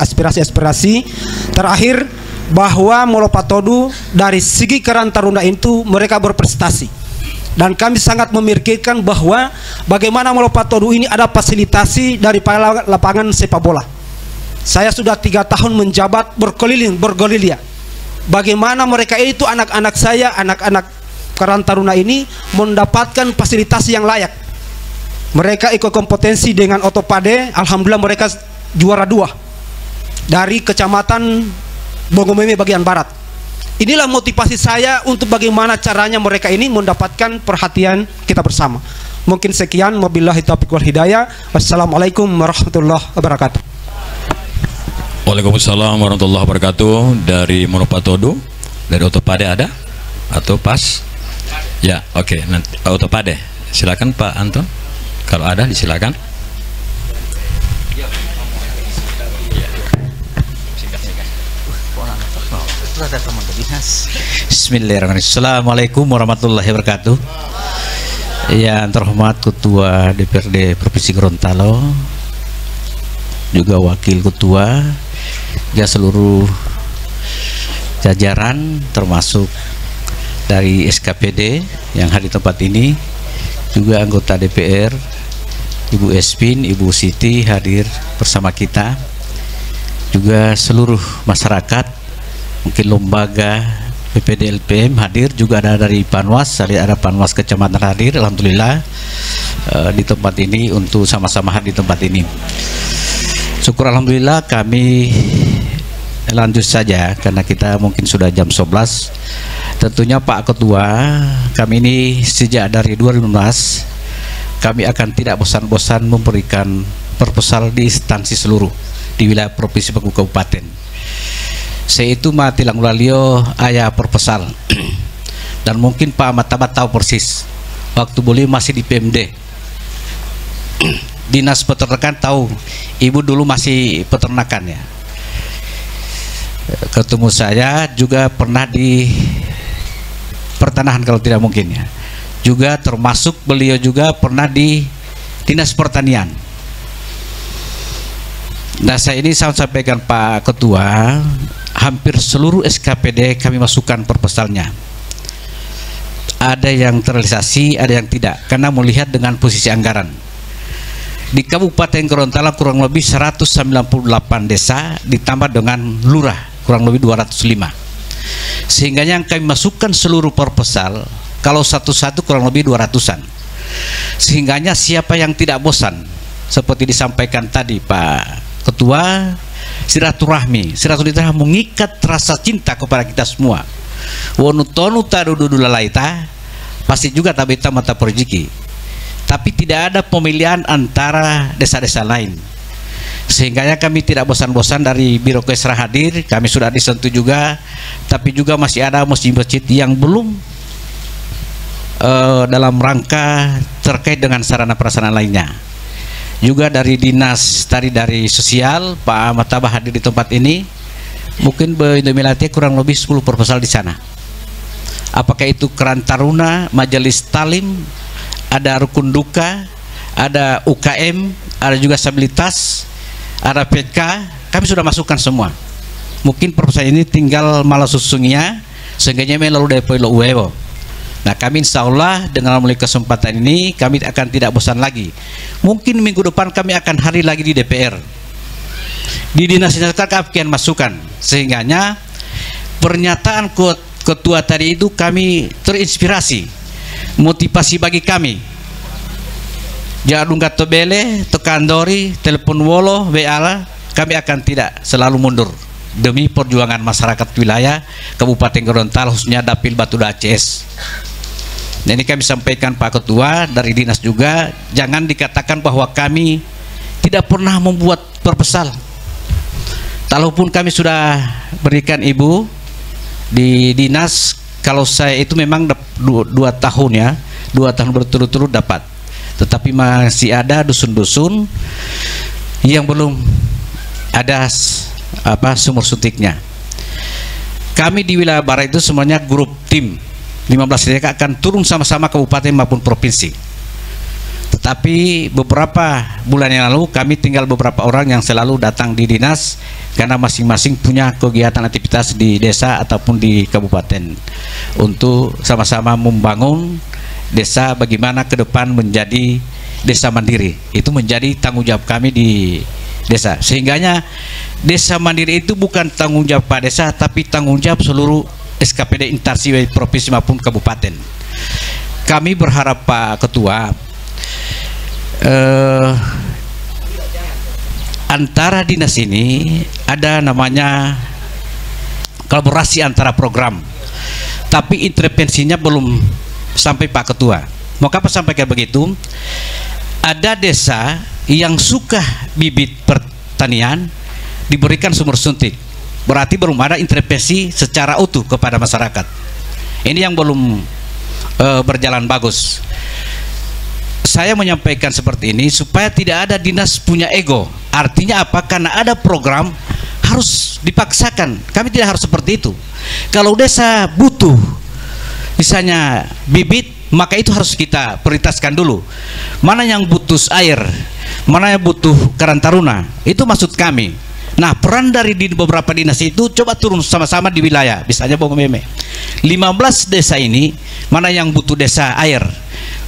aspirasi-aspirasi. Terakhir bahwa Monopatodo dari segi Karang Taruna itu mereka berprestasi, dan kami sangat memikirkan bahwa bagaimana Monopatodo ini ada fasilitasi dari lapangan sepak bola. Saya sudah 3 tahun menjabat bergerilya. Bagaimana mereka itu anak-anak saya, anak-anak Karang Taruna ini mendapatkan fasilitas yang layak. Mereka ikut kompetensi dengan Otopade, alhamdulillah mereka juara 2 dari Kecamatan Bongomeme bagian barat. Inilah motivasi saya untuk bagaimana caranya mereka ini mendapatkan perhatian kita bersama. Mungkin sekian, wabillahi taufiq wal hidayah. Wassalamualaikum warahmatullahi wabarakatuh. Waalaikumsalam warahmatullahi wabarakatuh. Dari Monopatodo, dari Otopade ada atau pas? Ya, oke. Nanti Autopade. Silakan Pak Anton. Kalau ada disilakan. Bismillahirrahmanirrahim. Assalamualaikum warahmatullahi wabarakatuh. Yang terhormat Ketua DPRD Provinsi Gorontalo, juga Wakil Ketua, ya seluruh jajaran termasuk dari SKPD yang hadir di tempat ini, juga anggota DPR, Ibu Espin, Ibu Siti hadir bersama kita, juga seluruh masyarakat, mungkin lembaga PPD LPM hadir, juga ada dari Panwas, ada Panwas Kecamatan hadir, alhamdulillah di tempat ini untuk sama-sama hadir di tempat ini. Syukur alhamdulillah, kami lanjut saja karena kita mungkin sudah jam 11. Tentunya Pak Ketua, kami ini sejak dari 2016 kami akan tidak bosan-bosan memberikan proposal di instansi seluruh di wilayah provinsi Bengkulu Kabupaten. Saya itu mati langgulalio ayah proposal dan mungkin Pak Matabat tahu persis waktu boleh masih di PMD Dinas Peternakan, tahu Ibu dulu masih peternakan ya. Ketemu saya juga pernah di pertanahan kalau tidak mungkin ya, juga termasuk beliau juga pernah di Dinas Pertanian. Nah, saya ini saya sampaikan Pak Ketua, hampir seluruh SKPD kami masukkan proposalnya. Ada yang terrealisasi, ada yang tidak, karena melihat dengan posisi anggaran. Di Kabupaten Gorontalo kurang lebih 198 desa ditambah dengan lurah kurang lebih 205. Sehingga yang kami masukkan seluruh proposal kalau satu-satu kurang lebih 200-an. Sehingganya siapa yang tidak bosan seperti disampaikan tadi Pak Ketua, silaturahmi mengikat rasa cinta kepada kita semua. Wonutonu tadudu lalaita, pasti juga tabita mata rezeki. Tapi tidak ada pemilihan antara desa-desa lain. Sehingga kami tidak bosan-bosan dari Biro Kesra hadir, kami sudah disentuh juga, tapi juga masih ada masjid-masjid yang belum dalam rangka terkait dengan sarana prasarana lainnya. Juga dari dinas tadi dari sosial, Pak Matabah hadir di tempat ini, mungkin Indomilati kurang lebih 10 proposal di sana. Apakah itu Keran Taruna, Majelis Talim, ada Rukun Duka, ada UKM, ada juga stabilitas, ada PK, kami sudah masukkan semua. Mungkin proposal ini tinggal malah susunnya, sehingga lalu dari Pilo Uewo. Nah, kami insya Allah dengan melalui kesempatan ini kami akan tidak bosan lagi. Mungkin minggu depan kami akan hari lagi di DPR, di Dinas akan masukan. Sehingganya pernyataan ketua tadi itu kami terinspirasi, motivasi bagi kami. Jadung Gatobele, Tekandori, telepon wolo, WA, kami akan tidak selalu mundur demi perjuangan masyarakat wilayah Kabupaten Gorontalo, khususnya Dapil Batu Daces. Nah, ini kami sampaikan Pak Ketua dari dinas juga, jangan dikatakan bahwa kami tidak pernah membuat proposal. Kalaupun kami sudah berikan Ibu di dinas, kalau saya itu memang 2 tahun ya, 2 tahun berturut-turut dapat. Tetapi masih ada dusun-dusun yang belum ada sumur suntiknya. Kami di wilayah barat itu semuanya grup tim 15 mereka akan turun sama-sama kabupaten maupun provinsi. Tetapi beberapa bulan yang lalu kami tinggal beberapa orang yang selalu datang di dinas karena masing-masing punya kegiatan aktivitas di desa ataupun di kabupaten untuk sama-sama membangun desa bagaimana ke depan menjadi desa mandiri. Itu menjadi tanggung jawab kami di desa. Sehingganya desa mandiri itu bukan tanggung jawab Pak Desa, tapi tanggung jawab seluruh SKPD instansi provinsi maupun kabupaten. Kami berharap Pak Ketua, antara dinas ini ada namanya kolaborasi antara program, tapi intervensinya belum sampai Pak Ketua. Mau apa sampaikan begitu? Ada desa yang suka bibit pertanian diberikan sumur suntik, berarti belum ada intervensi secara utuh kepada masyarakat. Ini yang belum berjalan bagus. Saya menyampaikan seperti ini supaya tidak ada dinas punya ego. Artinya apa? Karena ada program harus dipaksakan. Kami tidak harus seperti itu. Kalau desa butuh misalnya bibit, maka itu harus kita prioritaskan dulu. Mana yang butuh air, mana yang butuh Karang Taruna, itu maksud kami. Nah, peran dari beberapa dinas itu coba turun sama-sama di wilayah, misalnya Bogomeme. 15 desa ini, mana yang butuh desa air,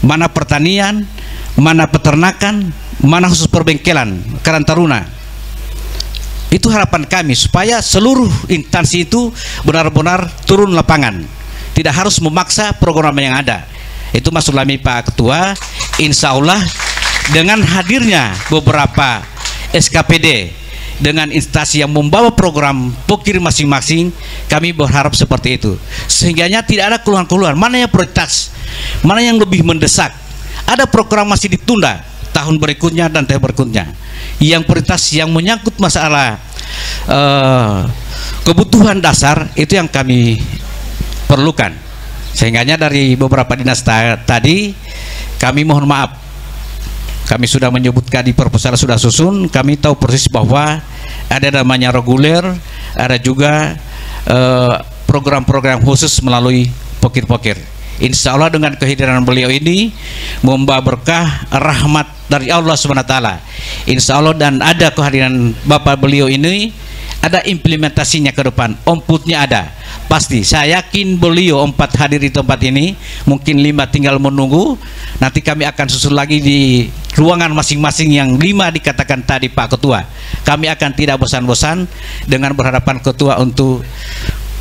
mana pertanian, mana peternakan, mana khusus perbengkelan, Karang Taruna. Itu harapan kami supaya seluruh instansi itu benar-benar turun lapangan. Tidak harus memaksa program yang ada. Itu maksud kami Pak Ketua. Insya Allah dengan hadirnya beberapa SKPD dengan instansi yang membawa program pokir masing-masing, kami berharap seperti itu. Sehingganya tidak ada keluhan-keluhan. Mana yang prioritas, mana yang lebih mendesak. Ada program masih ditunda tahun berikutnya dan tahun berikutnya. Yang prioritas yang menyangkut masalah kebutuhan dasar itu yang kami perlukan. Sehingganya dari beberapa dinas tadi kami mohon maaf, kami sudah menyebutkan di proposal sudah susun, kami tahu persis bahwa ada namanya reguler, ada juga program-program khusus melalui pokir-pokir. Insya Allah dengan kehadiran beliau ini membawa berkah rahmat dari Allah SWT. Insya Allah, dan ada kehadiran Bapak beliau ini, ada implementasinya ke depan, outputnya ada. Pasti, saya yakin beliau 4 hadir di tempat ini, mungkin 5 tinggal menunggu. Nanti kami akan susul lagi di ruangan masing-masing yang 5 dikatakan tadi Pak Ketua. Kami akan tidak bosan-bosan dengan berhadapan Ketua untuk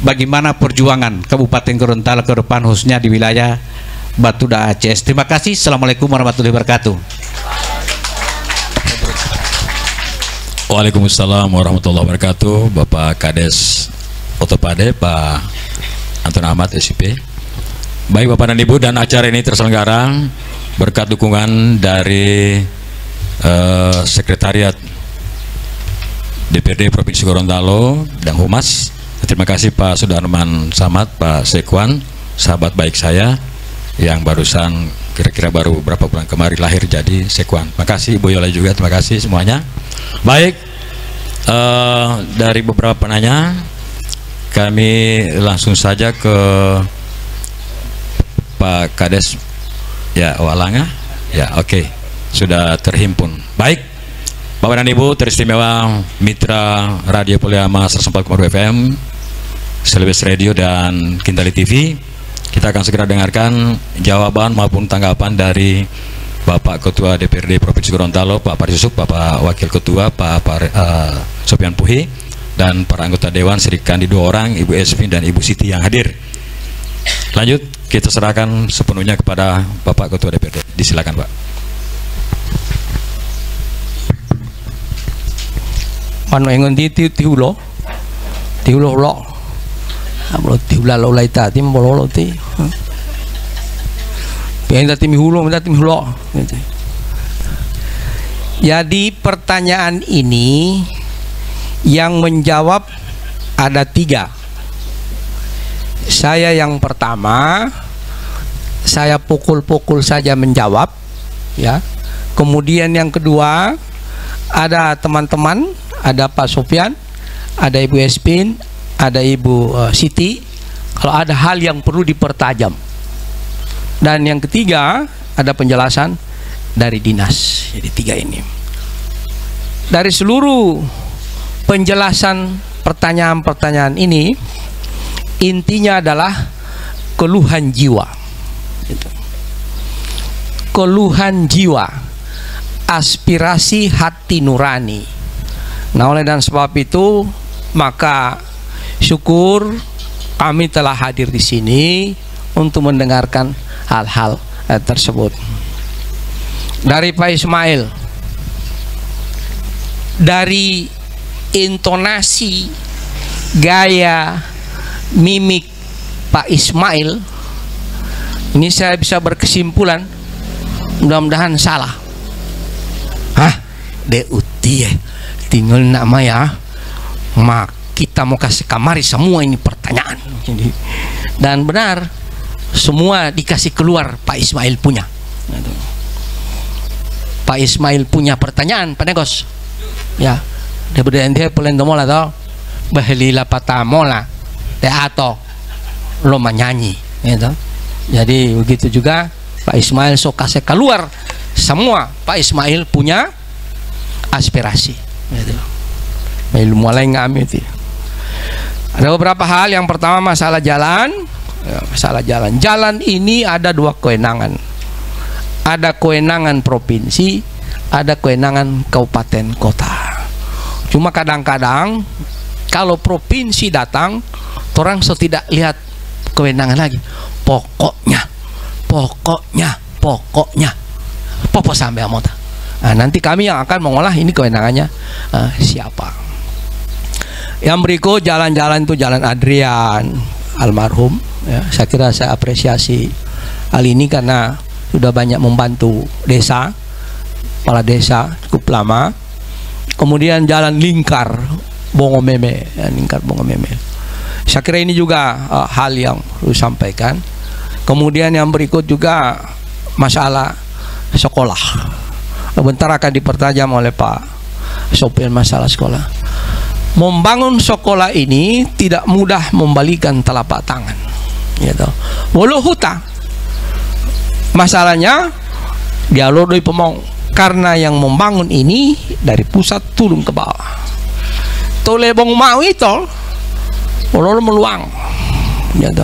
bagaimana perjuangan Kabupaten Gorontalo ke depan, khususnya di wilayah Batuda ACS. Terima kasih. Assalamualaikum warahmatullahi wabarakatuh. Waalaikumsalam warahmatullahi wabarakatuh. Bapak Kades Otopade, Pak Anton Ahmad SIP. Baik Bapak dan Ibu, dan acara ini terselenggara berkat dukungan dari Sekretariat DPRD Provinsi Gorontalo dan Humas. Terima kasih Pak Sudarman Samad, Pak Sekwan, sahabat baik saya yang barusan kira-kira baru beberapa bulan kemarin lahir jadi Sekwan. Terima kasih Ibu Yola juga, terima kasih semuanya. Baik, dari beberapa penanya kami langsung saja ke Pak Kades ya, Walanga ya. Oke, sudah terhimpun. Baik Bapak dan Ibu teristimewa Mitra Radio Poliama 104,2 FM, Selebes Radio dan Kintali TV, kita akan segera dengarkan jawaban maupun tanggapan dari Bapak Ketua DPRD Provinsi Gorontalo, Pak Paris Yusuf, Bapak Wakil Ketua, Pak Sopian Puhi, dan para anggota Dewan Sri Kandi 2 orang, Ibu Esvin dan Ibu Siti yang hadir. Lanjut, kita serahkan sepenuhnya kepada Bapak Ketua DPRD. Disilakan Pak. Mano engon tiulo lo. Ablo tiula lo lai ta tim bololo ti. Pengen tim hulo, minta tim hulo. Jadi pertanyaan ini yang menjawab ada 3. Saya yang pertama, saya pukul-pukul saja menjawab, ya. Kemudian yang kedua, ada teman-teman, ada Pak Sofian, ada Ibu Espin, ada Ibu Siti, kalau ada hal yang perlu dipertajam. Dan yang ketiga, ada penjelasan dari dinas. Jadi 3 ini. Dari seluruh penjelasan pertanyaan-pertanyaan ini, intinya adalah keluhan jiwa. Keluhan jiwa, aspirasi hati nurani. Nah, oleh dan sebab itu, maka syukur kami telah hadir di sini untuk mendengarkan hal-hal tersebut. Dari Pak Ismail, dari intonasi, gaya, mimik Pak Ismail, ini saya bisa berkesimpulan, mudah-mudahan salah. Deuti tinggal nama ya, mak kita mau kasih kamari semua ini pertanyaan. Dan benar, semua dikasih keluar Pak Ismail punya. Pak Ismail punya pertanyaan, Pak Negos. Ya, dia berdente pelentomola toh, bahelila patamola, teato, lo menyanyi, gitu. Jadi begitu juga Pak Ismail sok kasih keluar semua. Pak Ismail punya aspirasi, gitu. Mulai ngami itu. Ada beberapa hal. Yang pertama masalah jalan. Ya, masalah jalan. Jalan ini ada dua kewenangan. Ada kewenangan provinsi, ada kewenangan kabupaten kota. Cuma kadang-kadang kalau provinsi datang, orang tidak lihat kewenangan lagi. Pokoknya popo sampai amota. Nah, nanti kami yang akan mengolah ini kewenangannya siapa. Yang berikut jalan-jalan itu jalan Adrian almarhum, ya, saya kira saya apresiasi hal ini karena sudah banyak membantu desa, kepala desa cukup lama. Kemudian jalan lingkar Bongomeme, ya, lingkar Bongomeme. Saya kira ini juga hal yang perlu sampaikan. Kemudian yang berikut juga masalah sekolah. Bentar akan dipertajam oleh Pak Sopir masalah sekolah. Membangun sekolah ini tidak mudah membalikan telapak tangan, gitu. Walau huta, masalahnya dialog dari pemong, karena yang membangun ini dari pusat turun ke bawah. Tole bong mau itu, walau meluang, gitu.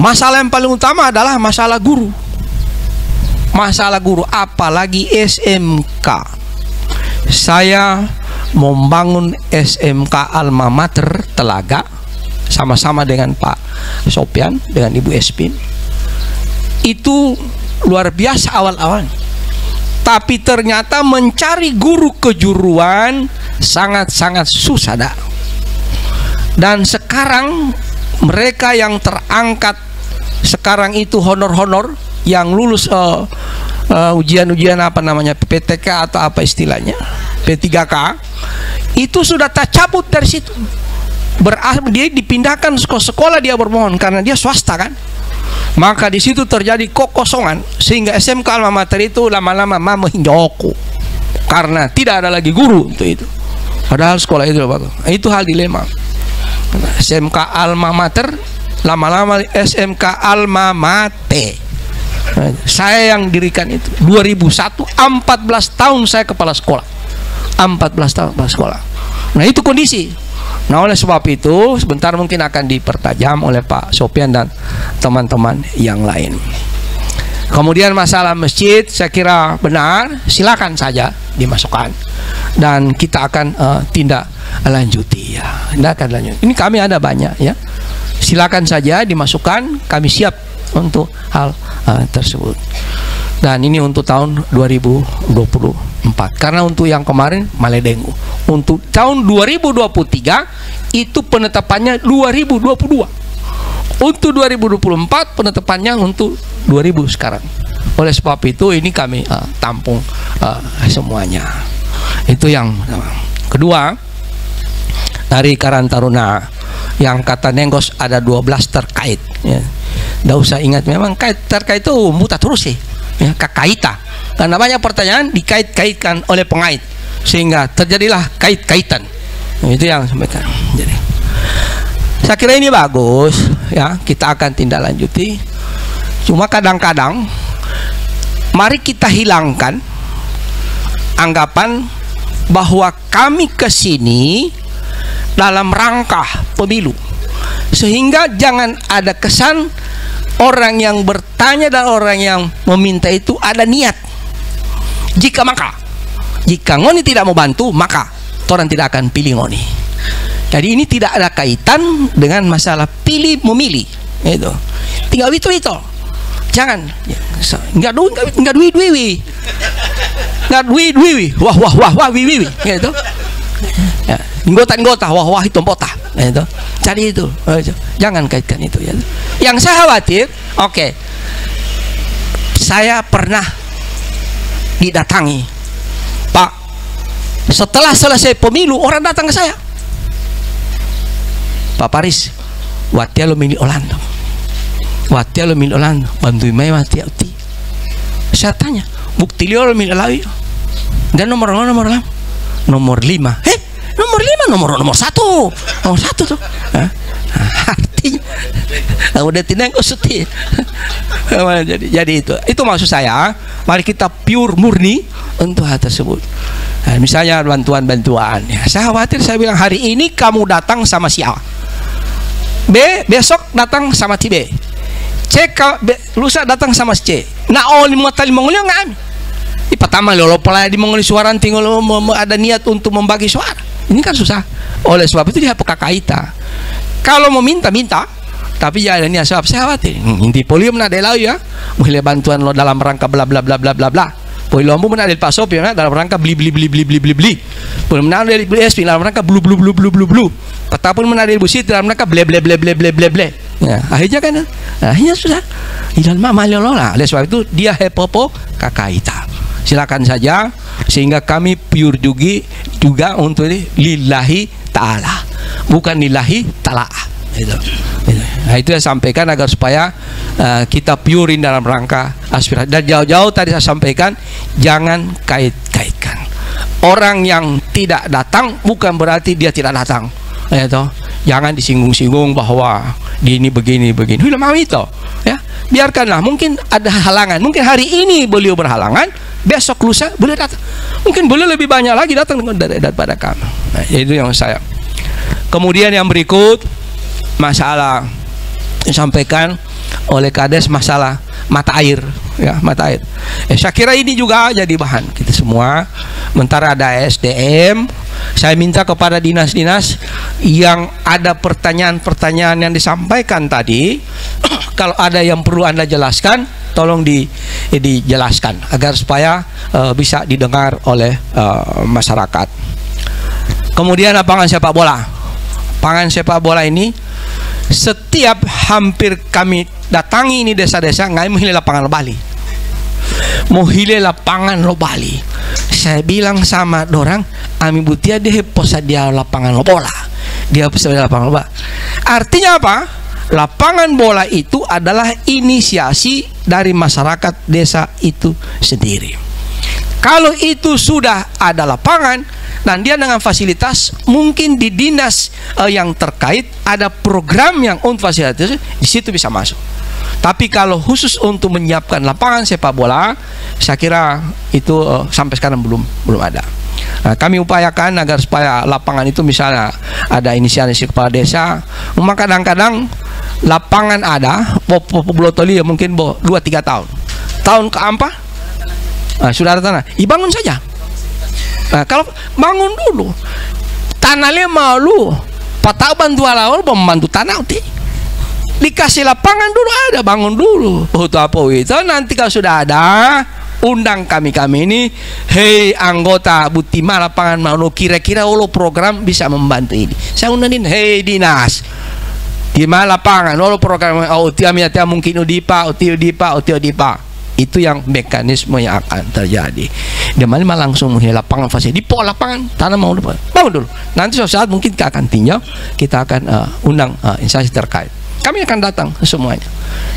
Masalah yang paling utama adalah masalah guru. Masalah guru, apalagi SMK. Saya membangun SMK Alma Mater Telaga sama-sama dengan Pak Sopian, dengan Ibu Espin. Itu luar biasa awal-awal. Tapi ternyata mencari guru kejuruan sangat-sangat susah dah. Dan sekarang mereka yang terangkat sekarang itu honor-honor yang lulus ujian-ujian apa namanya PTK atau apa istilahnya P3K itu sudah tercabut dari situ. Dia dipindahkan ke sekolah dia bermohon karena dia swasta kan. Maka di situ terjadi kekosongan sehingga SMK Alma Mater itu lama-lama menjoko karena tidak ada lagi guru untuk itu. Padahal sekolah itu bagus. Itu hal dilema. SMK Alma Mater lama-lama SMK Alma Mate. Saya yang dirikan itu 2001, 14 tahun saya kepala sekolah. 14 tahun kepala sekolah. Nah, itu kondisi. Nah, oleh sebab itu sebentar mungkin akan dipertajam oleh Pak Sopian dan teman-teman yang lain. Kemudian masalah masjid, saya kira benar, silakan saja dimasukkan dan kita akan tindak lanjuti ya. Tindakan lanjut. Ini kami ada banyak ya. Silakan saja dimasukkan, kami siap untuk hal tersebut. Dan ini untuk tahun 2024. Karena untuk yang kemarin Maledengu. Untuk tahun 2023 itu penetapannya 2022. Untuk 2024 penetapannya untuk 2000 sekarang. Oleh sebab itu ini kami tampung semuanya. Itu yang kedua. Dari Karang Taruna yang kata Nenggos ada 12 terkait ya. Nggak usah ingat, memang terkait itu muta terus sih ya, kakaita karena banyak pertanyaan dikait-kaitkan oleh pengait sehingga terjadilah kait-kaitan. Nah, itu yang sampaikan. Jadi saya kira ini bagus ya, kita akan tindak lanjuti. Cuma kadang-kadang mari kita hilangkan anggapan bahwa kami kesini dalam rangka pemilu, sehingga jangan ada kesan orang yang bertanya dan orang yang meminta itu ada niat. Jika ngoni tidak mau bantu, maka orang tidak akan pilih ngoni. Jadi ini tidak ada kaitan dengan masalah pilih memilih itu. Tinggal itu jangan nggak duit wah gitu ya, nggota wah itu potah gitu. Jadi itu jangan kaitkan itu ya. Yang saya khawatir, saya pernah didatangi, Pak, setelah selesai pemilu orang datang ke saya, Pak Paris, watia lo milih Orlando. Wati lo milolan bantu mai mati uti. Saya tanya, bukti lo milolawi. Dan nomor 5. Nomor 5. Nomor 1. Nomor 1 tuh. Artinya udah tidak kusuti. Jadi itu maksud saya. Mari kita pure murni untuk hal tersebut. Nah, misalnya bantuan ya. Saya khawatir, saya bilang hari ini kamu datang sama si A, B besok datang sama si B, C lusa datang sama si C. Nah lima tali mengulio ngami. Pertama lo pala di menguli suara tinggal ada niat untuk membagi suara. Ini kan susah. Oleh sebab itu dia pekakaita. Kalau mau minta, tapi ya ada niat sebab saya khawatir. Inti polio menade lau ya, mulai bantuan lo dalam rangka bla bla bla bla bla bla. Polio ambu menade pasop ya dalam rangka beli. Polio menade beli SP dalam rangka blu. Petapun menade busit dalam rangka ble. Ya, akhirnya kan, akhirnya sudah. Idan mama lo lah. Oleh sebab itu dia hepopo kakaita. Silakan saja, sehingga kami pure juga untuk lillahi ta'ala, bukan lillahi ta'ala. Nah itu saya sampaikan agar supaya kita purein dalam rangka aspirasi. Dan jauh-jauh tadi saya sampaikan, jangan kait-kaitkan. Orang yang tidak datang bukan berarti dia tidak datang. Jangan disinggung-singgung bahwa ini begini. Udah mau itu ya, biarkanlah. Mungkin ada halangan, mungkin hari ini beliau berhalangan, besok lusa boleh datang, mungkin boleh lebih banyak lagi datang daripada kamu. Nah, itu yang saya. Kemudian yang berikut, masalah disampaikan oleh Kades, masalah mata air ya, mata air. Saya kira ini juga jadi bahan kita semua. Sementara ada SDM, saya minta kepada dinas-dinas yang ada pertanyaan-pertanyaan yang disampaikan tadi, kalau ada yang perlu Anda jelaskan, tolong dijelaskan agar supaya bisa didengar oleh masyarakat. Kemudian lapangan sepak bola. Lapangan sepak bola ini setiap hampir kami datangi ini desa-desa ngai menghile lapangan lo Bali. Menghile lapangan lo Bali. Saya bilang sama dorang, ami butia dia posa dia lapangan lo bola. Dia posa dia lapangan lo bola. Artinya apa? Lapangan bola itu adalah inisiasi dari masyarakat desa itu sendiri. Kalau itu sudah ada lapangan dan dia dengan fasilitas, mungkin di dinas yang terkait ada program yang untuk fasilitas, di situ bisa masuk. Tapi kalau khusus untuk menyiapkan lapangan sepak bola, saya kira itu sampai sekarang belum ada. Nah, kami upayakan agar supaya lapangan itu misalnya ada inisiasi kepala desa, maka kadang-kadang lapangan ada Blotoli ya mungkin 2-3 tahun keempat sudah ada tanah, dibangun saja. Nah, kalau bangun dulu tanahnya malu patah bantu alawal membantu tanah dikasih lapangan dulu, ada bangun dulu untuk apa itu. Nanti kalau sudah ada, undang kami ini, hei anggota Butima lapangan mau kira-kira lo program bisa membantu ini. Saya undangin, hei dinas gimana lapangan lo program mungkin udipa. Itu yang mekanisme yang akan terjadi. Dia malah langsung menghilangkan lapangan fasilitas di lapangan tanah mau bangun dulu. Nanti suatu saat mungkin kita akan tinjau, kita akan undang instansi terkait. Kami akan datang semuanya,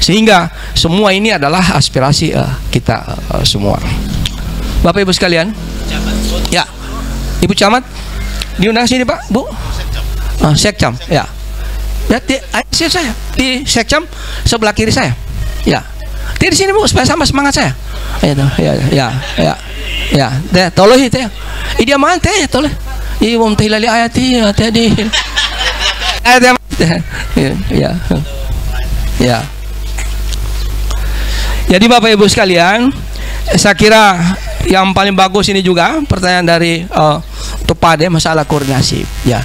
sehingga semua ini adalah aspirasi kita semua. Bapak Ibu sekalian, ya, Ibu Camat diundang sini Pak, Bu. Sekcam, ya. Di saya di Sekcam sebelah kiri saya, ya. Di sini Bu, supaya sama semangat saya. Ya. Teh tolong itu ya. Dia mana teh tolong. Ibu mau hilali ayati tadi. Ya. Jadi Bapak Ibu sekalian, saya kira yang paling bagus ini juga pertanyaan dari Tupade masalah koordinasi. Ya,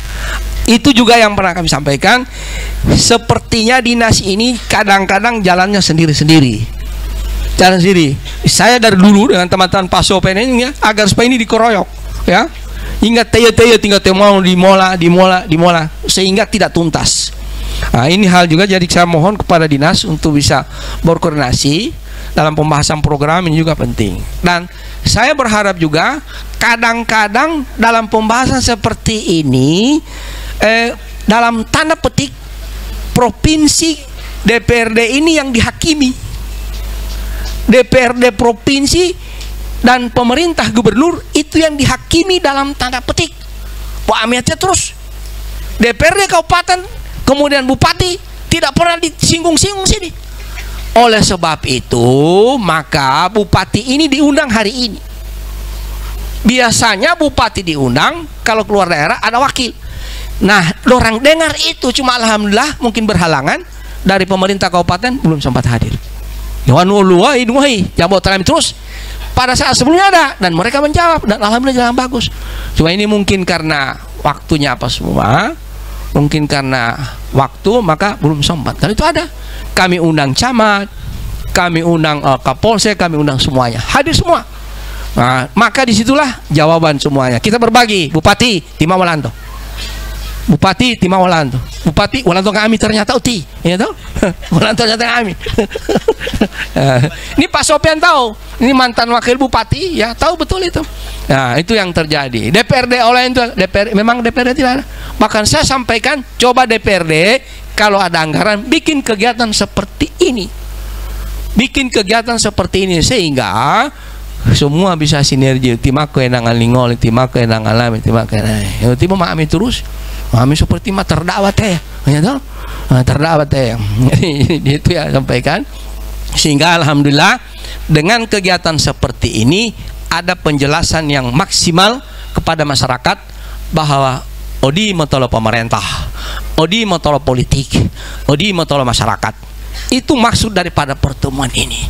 itu juga yang pernah kami sampaikan. Sepertinya dinas ini kadang-kadang jalannya sendiri-sendiri. Jalan sendiri. Saya dari dulu dengan teman-teman Pasopen ini ya, agar supaya ini dikeroyok, ya. Hingga tinggal mau dimola sehingga tidak tuntas. Nah, ini hal juga jadi saya mohon kepada dinas untuk bisa berkoordinasi dalam pembahasan program ini juga penting. Dan saya berharap juga kadang-kadang dalam pembahasan seperti ini dalam tanda petik provinsi DPRD ini yang dihakimi. DPRD provinsi dan pemerintah gubernur itu yang dihakimi dalam tanda petik. Pak Amiatnya terus DPRD kabupaten kemudian bupati tidak pernah disinggung-singgung sini. Oleh sebab itu maka bupati ini diundang hari ini. Biasanya bupati diundang kalau keluar daerah ada wakil. Nah, orang dengar itu, cuma alhamdulillah mungkin berhalangan dari pemerintah kabupaten belum sempat hadir. Jambot terus pada saat sebelumnya ada dan mereka menjawab dan alhamdulillah jalan bagus. Cuma ini mungkin karena waktunya apa semua, mungkin karena waktu maka belum sempat. Dan itu ada. Kami undang camat, kami undang Kapolsek, kami undang semuanya, hadir semua. Nah, maka disitulah jawaban semuanya. Kita berbagi. Bupati Timah Walanto, Bupati Timah Walanto, Bupati Walanto kami ternyata uti, ya tahu? Walanto ternyata kami. Ini Pak Sopian tahu. Ini mantan wakil bupati, ya tahu betul itu. Nah, itu yang terjadi. DPRD oleh itu DPRD memang DPRD tidak ada. Bahkan saya sampaikan, coba DPRD kalau ada anggaran bikin kegiatan seperti ini. Bikin kegiatan seperti ini sehingga semua bisa sinergi. Timah kewenangan lingol, timah kewenangan alam, timah kewenangan. Timah mami terus. Mami seperti mah terdakwa teh, ya tahu? Terdakwa teh. Itu ya sampaikan. Sehingga alhamdulillah dengan kegiatan seperti ini ada penjelasan yang maksimal kepada masyarakat bahwa Odi motolo pemerintah, Odi motolo politik, Odi motolo masyarakat. Itu maksud daripada pertemuan ini.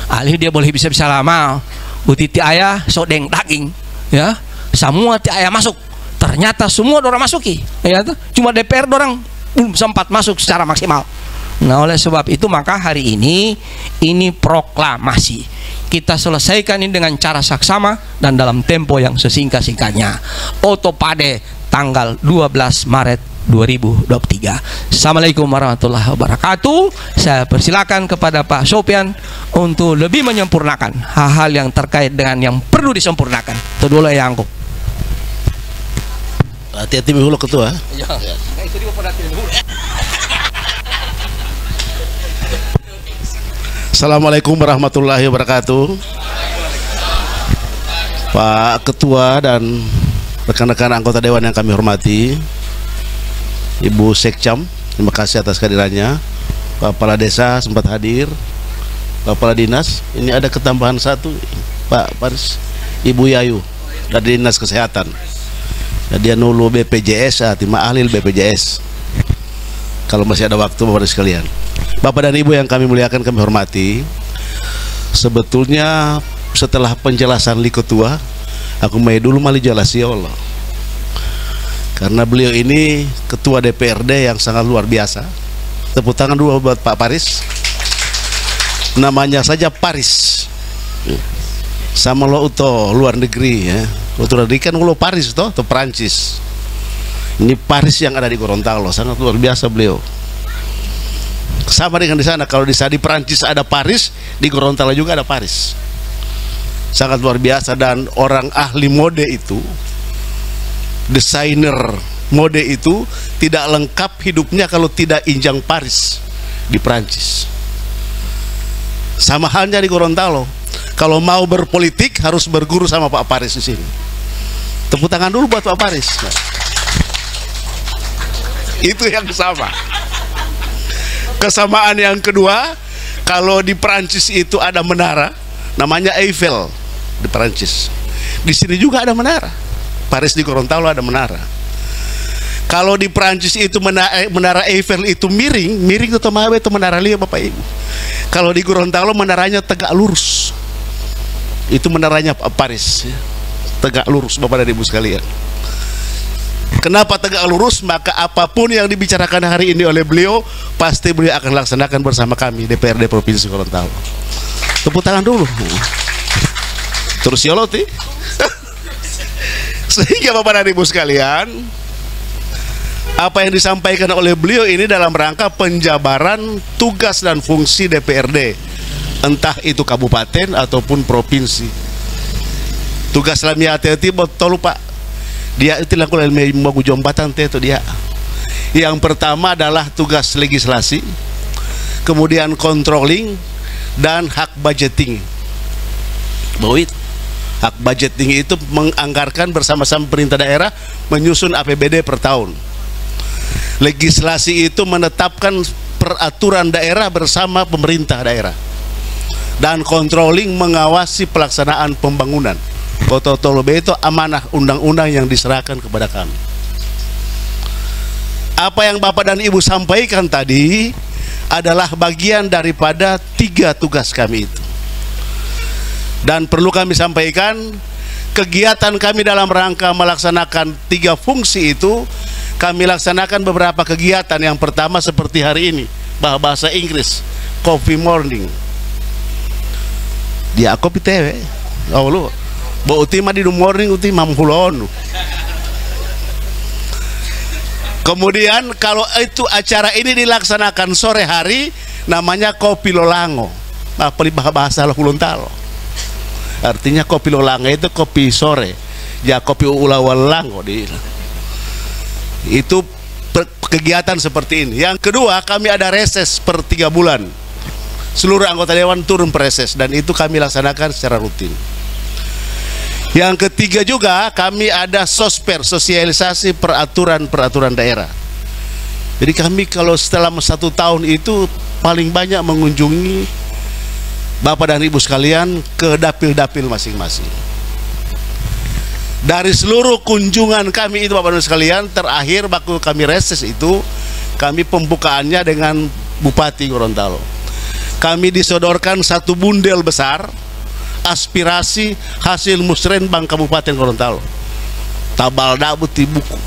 Alih dia boleh bisa lama, utiti ayah sodeng daging, ya, semua ti ayah masuk. Ternyata semua orang masuki, ya tuh. Cuma DPR orang belum sempat masuk secara maksimal. Nah, oleh sebab itu maka hari ini proklamasi. Kita selesaikan ini dengan cara saksama dan dalam tempo yang sesingkat-singkatnya. Otopade tanggal 12 Maret 2023. Assalamualaikum warahmatullahi wabarakatuh. Saya persilakan kepada Pak Sopian untuk lebih menyempurnakan hal-hal yang terkait dengan yang perlu disempurnakan. Itu dulu yang aku. Hati-hati dulu ketua. Ya. Assalamualaikum warahmatullahi wabarakatuh. Pak Ketua dan rekan-rekan anggota Dewan yang kami hormati, Ibu Sekcam, terima kasih atas kehadirannya. Pak Kepala Desa sempat hadir, Pak Kepala Dinas. Ini ada ketambahan satu, Pak Paris, Ibu Yayu dari Dinas Kesehatan. Dia nulu BPJS, timah ahli BPJS. Kalau masih ada waktu Bapak sekalian, Bapak dan Ibu yang kami muliakan, kami hormati. Sebetulnya setelah penjelasan Li Ketua, aku mau dulu mali jelas ya Allah. Karena beliau ini Ketua DPRD yang sangat luar biasa. Tepuk tangan dulu buat Pak Paris. Namanya saja Paris. Sama lo uto luar negeri ya. Uto negeri kan lo Paris toh, atau Perancis. Ini Paris yang ada di Gorontalo, sangat luar biasa beliau. Sama dengan di sana, kalau di Perancis ada Paris, di Gorontalo juga ada Paris. Sangat luar biasa. Dan orang ahli mode itu, desainer mode itu tidak lengkap hidupnya kalau tidak injang Paris di Perancis. Sama halnya di Gorontalo, kalau mau berpolitik harus berguru sama Pak Paris di sini. Tepuk tangan dulu buat Pak Paris. Itu yang sama. Kesamaan yang kedua, kalau di Perancis itu ada menara namanya Eiffel di Perancis. Di sini juga ada menara. Paris di Gorontalo ada menara. Kalau di Perancis itu menara Eiffel itu miring atau mawe itu menara lihat Bapak Ibu. Kalau di Gorontalo menaranya tegak lurus. Itu menaranya Paris, tegak lurus Bapak dan Ibu sekalian. Kenapa tegak lurus? Maka apapun yang dibicarakan hari ini oleh beliau, pasti beliau akan laksanakan bersama kami DPRD Provinsi Gorontalo. Tepuk tangan dulu. Terus ya loti. Sehingga Bapak dan Ibu sekalian, apa yang disampaikan oleh beliau ini dalam rangka penjabaran tugas dan fungsi DPRD, entah itu kabupaten ataupun provinsi. Tugas lamia hati-hati betul Pak. Dia itu lakukan mau jombatan itu dia. Yang pertama adalah tugas legislasi. kemudian controlling, dan hak budgeting. Bahwa hak budgeting itu menganggarkan bersama-sama pemerintah daerah menyusun APBD per tahun. Legislasi itu menetapkan peraturan daerah bersama pemerintah daerah. Dan controlling mengawasi pelaksanaan pembangunan. Kototolobe itu amanah undang-undang yang diserahkan kepada kami. Apa yang Bapak dan Ibu sampaikan tadi adalah bagian daripada 3 tugas kami itu. Dan perlu kami sampaikan, kegiatan kami dalam rangka melaksanakan 3 fungsi itu, kami laksanakan beberapa kegiatan. Yang pertama seperti hari ini, bahasa Inggris, Coffee Morning. Dia kopi tewe. Oh lu, bo uti mah di morning uti mampulon. Kemudian kalau itu acara ini dilaksanakan sore hari, namanya kopi lolango. Bahasa Gorontalo. Artinya kopi lolango itu kopi sore. Ya kopi ulawalango di. Itu kegiatan seperti ini. Yang kedua, kami ada reses per 3 bulan. Seluruh anggota dewan turun reses, dan itu kami laksanakan secara rutin. Yang ketiga juga, kami ada sosper, sosialisasi peraturan daerah. Jadi kami kalau setelah 1 tahun itu paling banyak mengunjungi Bapak dan Ibu sekalian ke dapil-dapil masing-masing. Dari seluruh kunjungan kami itu Bapak dan Ibu sekalian, terakhir waktu kami reses itu, kami pembukaannya dengan Bupati Gorontalo. Kami disodorkan 1 bundel besar aspirasi hasil musrenbang Kabupaten Gorontalo. Tabal dabut di buku.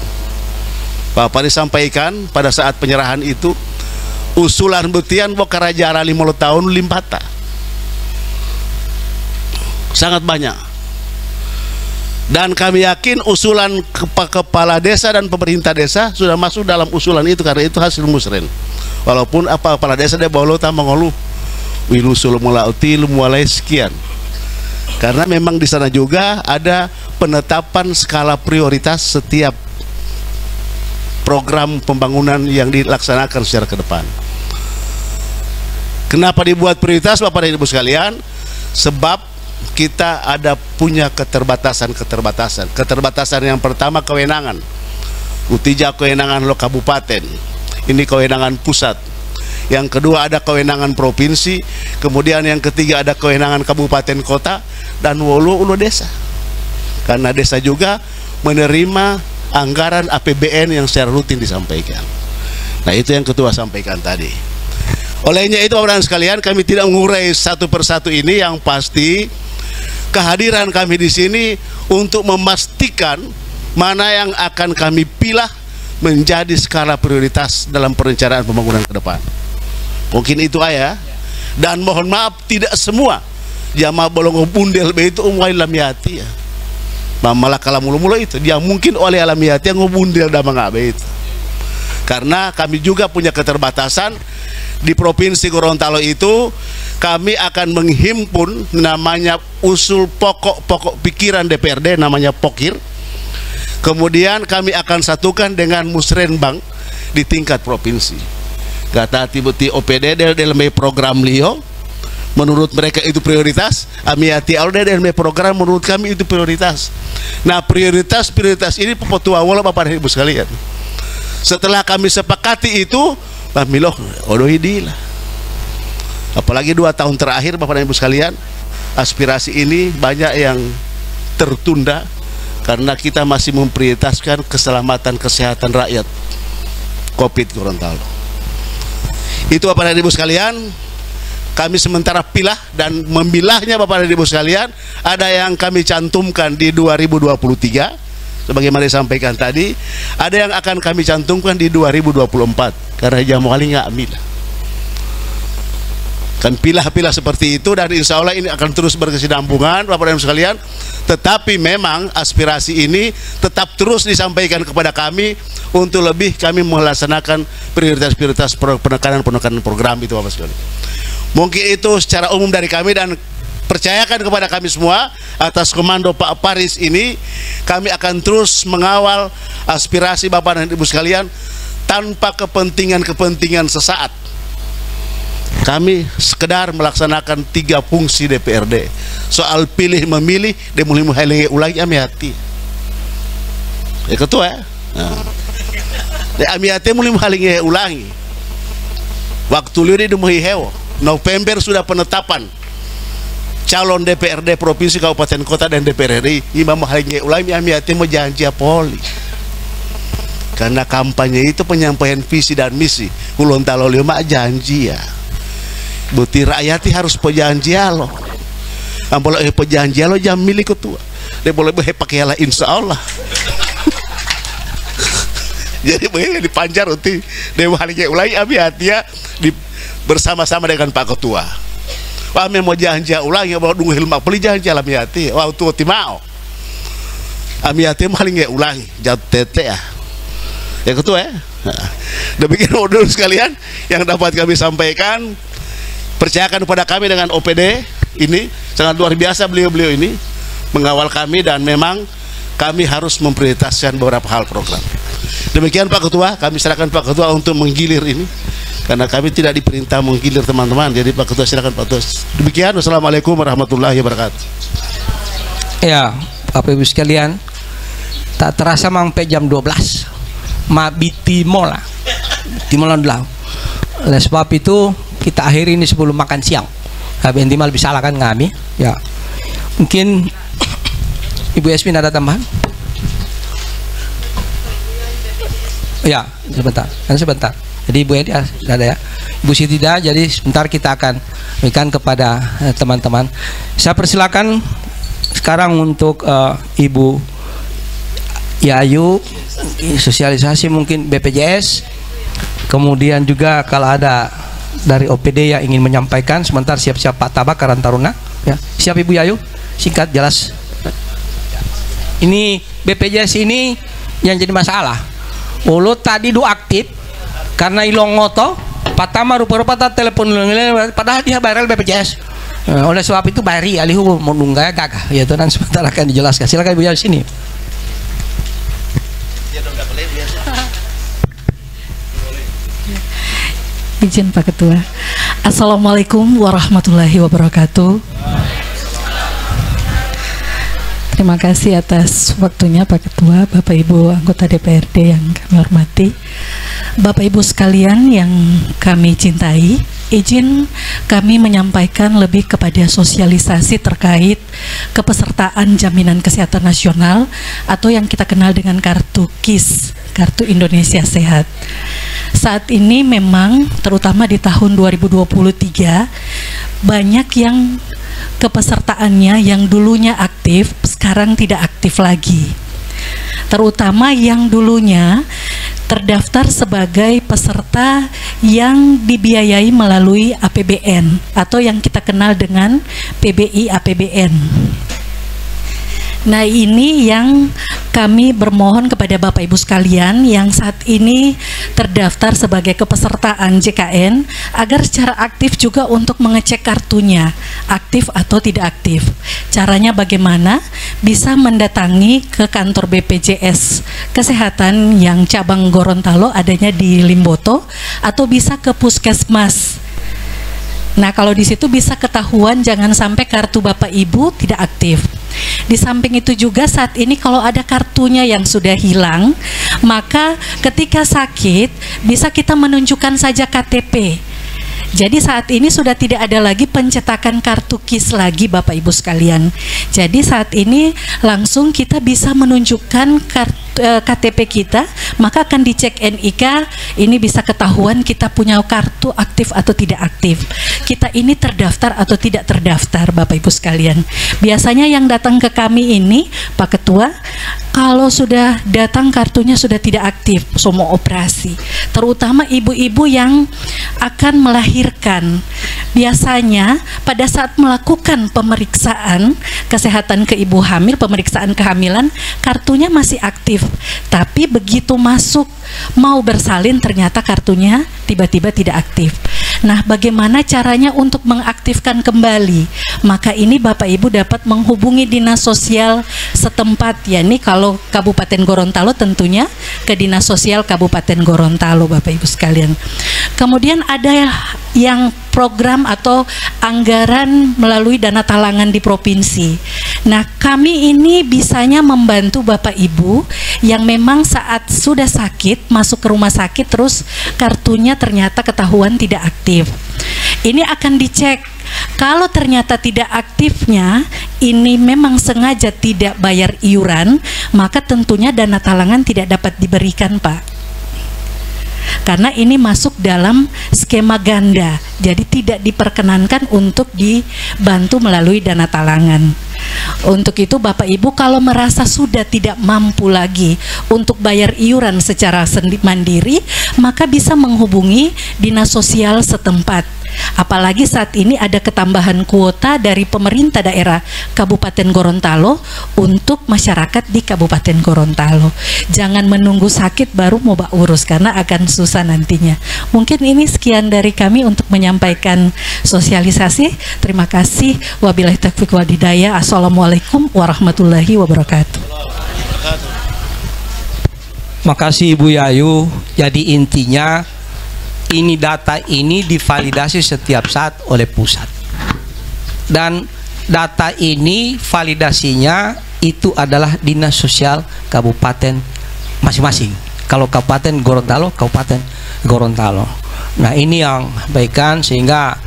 Bapak disampaikan pada saat penyerahan itu, usulan butian Bokaraja Rali 50 tahun limpata. Sangat banyak. Dan kami yakin usulan kepala desa dan pemerintah desa sudah masuk dalam usulan itu, karena itu hasil musren. Walaupun kepala desa dia bawa ta mengolu wilusul mulauti mulai sekian. Karena memang di sana juga ada penetapan skala prioritas setiap program pembangunan yang dilaksanakan secara ke depan. Kenapa dibuat prioritas Bapak dan Ibu sekalian? Sebab kita ada punya keterbatasan. Keterbatasan yang pertama kewenangan. Utija kewenangan lo kabupaten. Ini kewenangan pusat. Yang kedua ada kewenangan provinsi, kemudian yang ketiga ada kewenangan kabupaten kota, dan ulo desa. Karena desa juga menerima anggaran APBN yang secara rutin disampaikan. Nah itu yang ketua sampaikan tadi. Olehnya itu Bapak dan sekalian, kami tidak mengurai satu persatu ini. Yang pasti kehadiran kami di sini untuk memastikan mana yang akan kami pilih menjadi skala prioritas dalam perencanaan pembangunan ke depan. Mungkin itu ayah. Dan mohon maaf tidak semua jamaah bolong bundel itu umwai lamiati ya. Malah kalau mulu-mulu itu dia mungkin oleh alamiati yang ngubundel damang abe itu. Karena kami juga punya keterbatasan di Provinsi Gorontalo itu, kami akan menghimpun namanya usul pokok pikiran DPRD namanya Pokir. Kemudian kami akan satukan dengan musrenbang di tingkat provinsi. Kata tiba-tiba OPD dalam program Lio, menurut mereka itu prioritas. Amiati alda dalam program menurut kami itu prioritas. Nah prioritas ini pepotua wala Bapak dan Ibu sekalian. Setelah kami sepakati itu, Bamiloh odohidilah. Apalagi 2 tahun terakhir Bapak dan Ibu sekalian, aspirasi ini banyak yang tertunda karena kita masih memprioritaskan keselamatan kesehatan rakyat COVID Gorontalo. Itu Bapak dan Ibu sekalian, kami sementara pilah, dan memilahnya Bapak dan Ibu sekalian ada yang kami cantumkan di 2023 sebagaimana disampaikan tadi, ada yang akan kami cantumkan di 2024 karena jamu kali nggak milah. Kan pilah-pilah seperti itu, dan insya Allah ini akan terus berkesinambungan Bapak dan Ibu sekalian. Tetapi memang aspirasi ini tetap terus disampaikan kepada kami untuk lebih kami melaksanakan prioritas-prioritas penekanan program itu Bapak sekalian. Mungkin itu secara umum dari kami, dan percayakan kepada kami semua atas komando Pak Paris ini, kami akan terus mengawal aspirasi Bapak dan Ibu sekalian tanpa kepentingan sesaat. Kami sekedar melaksanakan 3 fungsi DPRD. Soal pilih memilih, dia mulai menghalangi ulangi ami hati. Ya ketua ya. Dia ami hati mulai menghalangi ulangi. Waktu liuri dia mulai hewo. November sudah penetapan calon DPRD provinsi, kabupaten, kota, dan DPR RI. Imam menghalangi ulangi ami hati mau janji poli. Karena kampanye itu penyampaian visi dan misi. Gorontalo lima janji ya. Buti rakyat harus perjanji lo. Ampolo perjanji lo jam milik ketua. Dia boleh pakai lah insya Allah. Jadi boleh dipancar uti. Dia halnya ulangi abi hati ya bersama-sama dengan Pak Ketua. Wah mau janji ulangi bahwa nunggu hilma peli janji alam hati. Wah tu timau. Ami hati mau halnya ulangi jatuh tete ya. Ya ketua ya. Demikian modul sekalian yang dapat kami sampaikan. Percayakan kepada kami dengan OPD ini sangat luar biasa, beliau-beliau ini mengawal kami dan memang kami harus memprioritaskan beberapa hal program. Demikian Pak Ketua, kami serahkan Pak Ketua untuk menggilir ini karena kami tidak diperintah menggilir teman-teman. Jadi Pak Ketua silakan Pak Ketua. Demikian, wassalamualaikum warahmatullahi wabarakatuh. Ya, Bapak Ibu sekalian, tak terasa sampai jam 12 mabiti mola belau. Oleh sebab itu kita akhiri ini sebelum makan siang. Kami intimal bisa lah kan kami. Ya, mungkin Ibu Yasmin ada tambahan? Ya, sebentar. Kan sebentar. Jadi Ibu Edi ada ya. Ibu Siti tidak. Jadi sebentar kita akan berikan kepada teman-teman. Saya persilakan sekarang untuk Ibu Yayu sosialisasi mungkin BPJS. Kemudian juga kalau ada dari OPD yang ingin menyampaikan, sebentar siap-siap Pak Tabak Karang Taruna ya. Siap Ibu Yayu, singkat jelas. Ini BPJS ini yang jadi masalah. Ulu tadi do aktif karena ilong ngoto, patama rupa-rupa telepon padahal dia bayar BPJS. Oleh sebab itu bayari alihu mau nunggaya gagah. Ya itu nanti sebentar akan dijelaskan. Silakan Ibu Yayu sini. Izin Pak Ketua. Assalamualaikum warahmatullahi wabarakatuh. Terima kasih atas waktunya Pak Ketua, Bapak Ibu anggota DPRD yang kami hormati, Bapak Ibu sekalian yang kami cintai. Izin kami menyampaikan lebih kepada sosialisasi terkait kepesertaan Jaminan Kesehatan Nasional atau yang kita kenal dengan kartu KIS, Kartu Indonesia Sehat. Saat ini memang terutama di tahun 2023 banyak yang kepesertaannya yang dulunya aktif sekarang tidak aktif lagi. Terutama yang dulunya terdaftar sebagai peserta yang dibiayai melalui APBN atau yang kita kenal dengan PBI APBN. Nah, ini yang kami bermohon kepada Bapak Ibu sekalian yang saat ini terdaftar sebagai kepesertaan JKN agar secara aktif juga untuk mengecek kartunya aktif atau tidak aktif. Caranya bagaimana? Bisa mendatangi ke kantor BPJS Kesehatan yang cabang Gorontalo adanya di Limboto atau bisa ke Puskesmas. Nah, kalau di situ bisa ketahuan jangan sampai kartu Bapak Ibu tidak aktif. Di samping itu juga saat ini kalau ada kartunya yang sudah hilang, maka ketika sakit bisa kita menunjukkan saja KTP. Jadi saat ini sudah tidak ada lagi pencetakan kartu KIS lagi Bapak Ibu sekalian. Jadi saat ini langsung kita bisa menunjukkan KTP kita, maka akan dicek NIK, ini bisa ketahuan kita punya kartu aktif atau tidak aktif. Kita ini terdaftar atau tidak terdaftar Bapak Ibu sekalian. Biasanya yang datang ke kami ini Pak Ketua, kalau sudah datang kartunya sudah tidak aktif, semua operasi. Terutama ibu-ibu yang akan melahirkan. Biasanya pada saat melakukan pemeriksaan kesehatan ke ibu hamil, pemeriksaan kehamilan, kartunya masih aktif. Tapi begitu masuk mau bersalin ternyata kartunya tiba-tiba tidak aktif. Nah, bagaimana caranya untuk mengaktifkan kembali? Maka ini Bapak Ibu dapat menghubungi dinas sosial setempat, ya ini kalau Kabupaten Gorontalo tentunya ke Dinas Sosial Kabupaten Gorontalo, Bapak Ibu sekalian. Kemudian ada yang program atau anggaran melalui dana talangan di provinsi. Nah, kami ini bisanya membantu Bapak Ibu yang memang saat sudah sakit, masuk ke rumah sakit terus kartunya ternyata ketahuan tidak aktif. Ini akan dicek. Kalau ternyata tidak aktifnya, ini memang sengaja tidak bayar iuran, maka tentunya dana talangan tidak dapat diberikan, Pak. Karena ini masuk dalam skema ganda, jadi tidak diperkenankan untuk dibantu melalui dana talangan. Untuk itu Bapak Ibu kalau merasa sudah tidak mampu lagi untuk bayar iuran secara mandiri, maka bisa menghubungi dinas sosial setempat. Apalagi saat ini ada ketambahan kuota dari pemerintah daerah Kabupaten Gorontalo untuk masyarakat di Kabupaten Gorontalo. Jangan menunggu sakit baru mau urus, karena akan susah nantinya. Mungkin ini sekian dari kami untuk menyampaikan sosialisasi. Terima kasih. Wabillahi taufiq wal hidayah. Assalamualaikum warahmatullahi wabarakatuh. Makasih Ibu Yayu. Jadi intinya ini data ini divalidasi setiap saat oleh pusat, dan data ini validasinya itu adalah dinas sosial kabupaten masing-masing. Kalau Kabupaten Gorontalo, Kabupaten Gorontalo. Nah, ini yang baikkan sehingga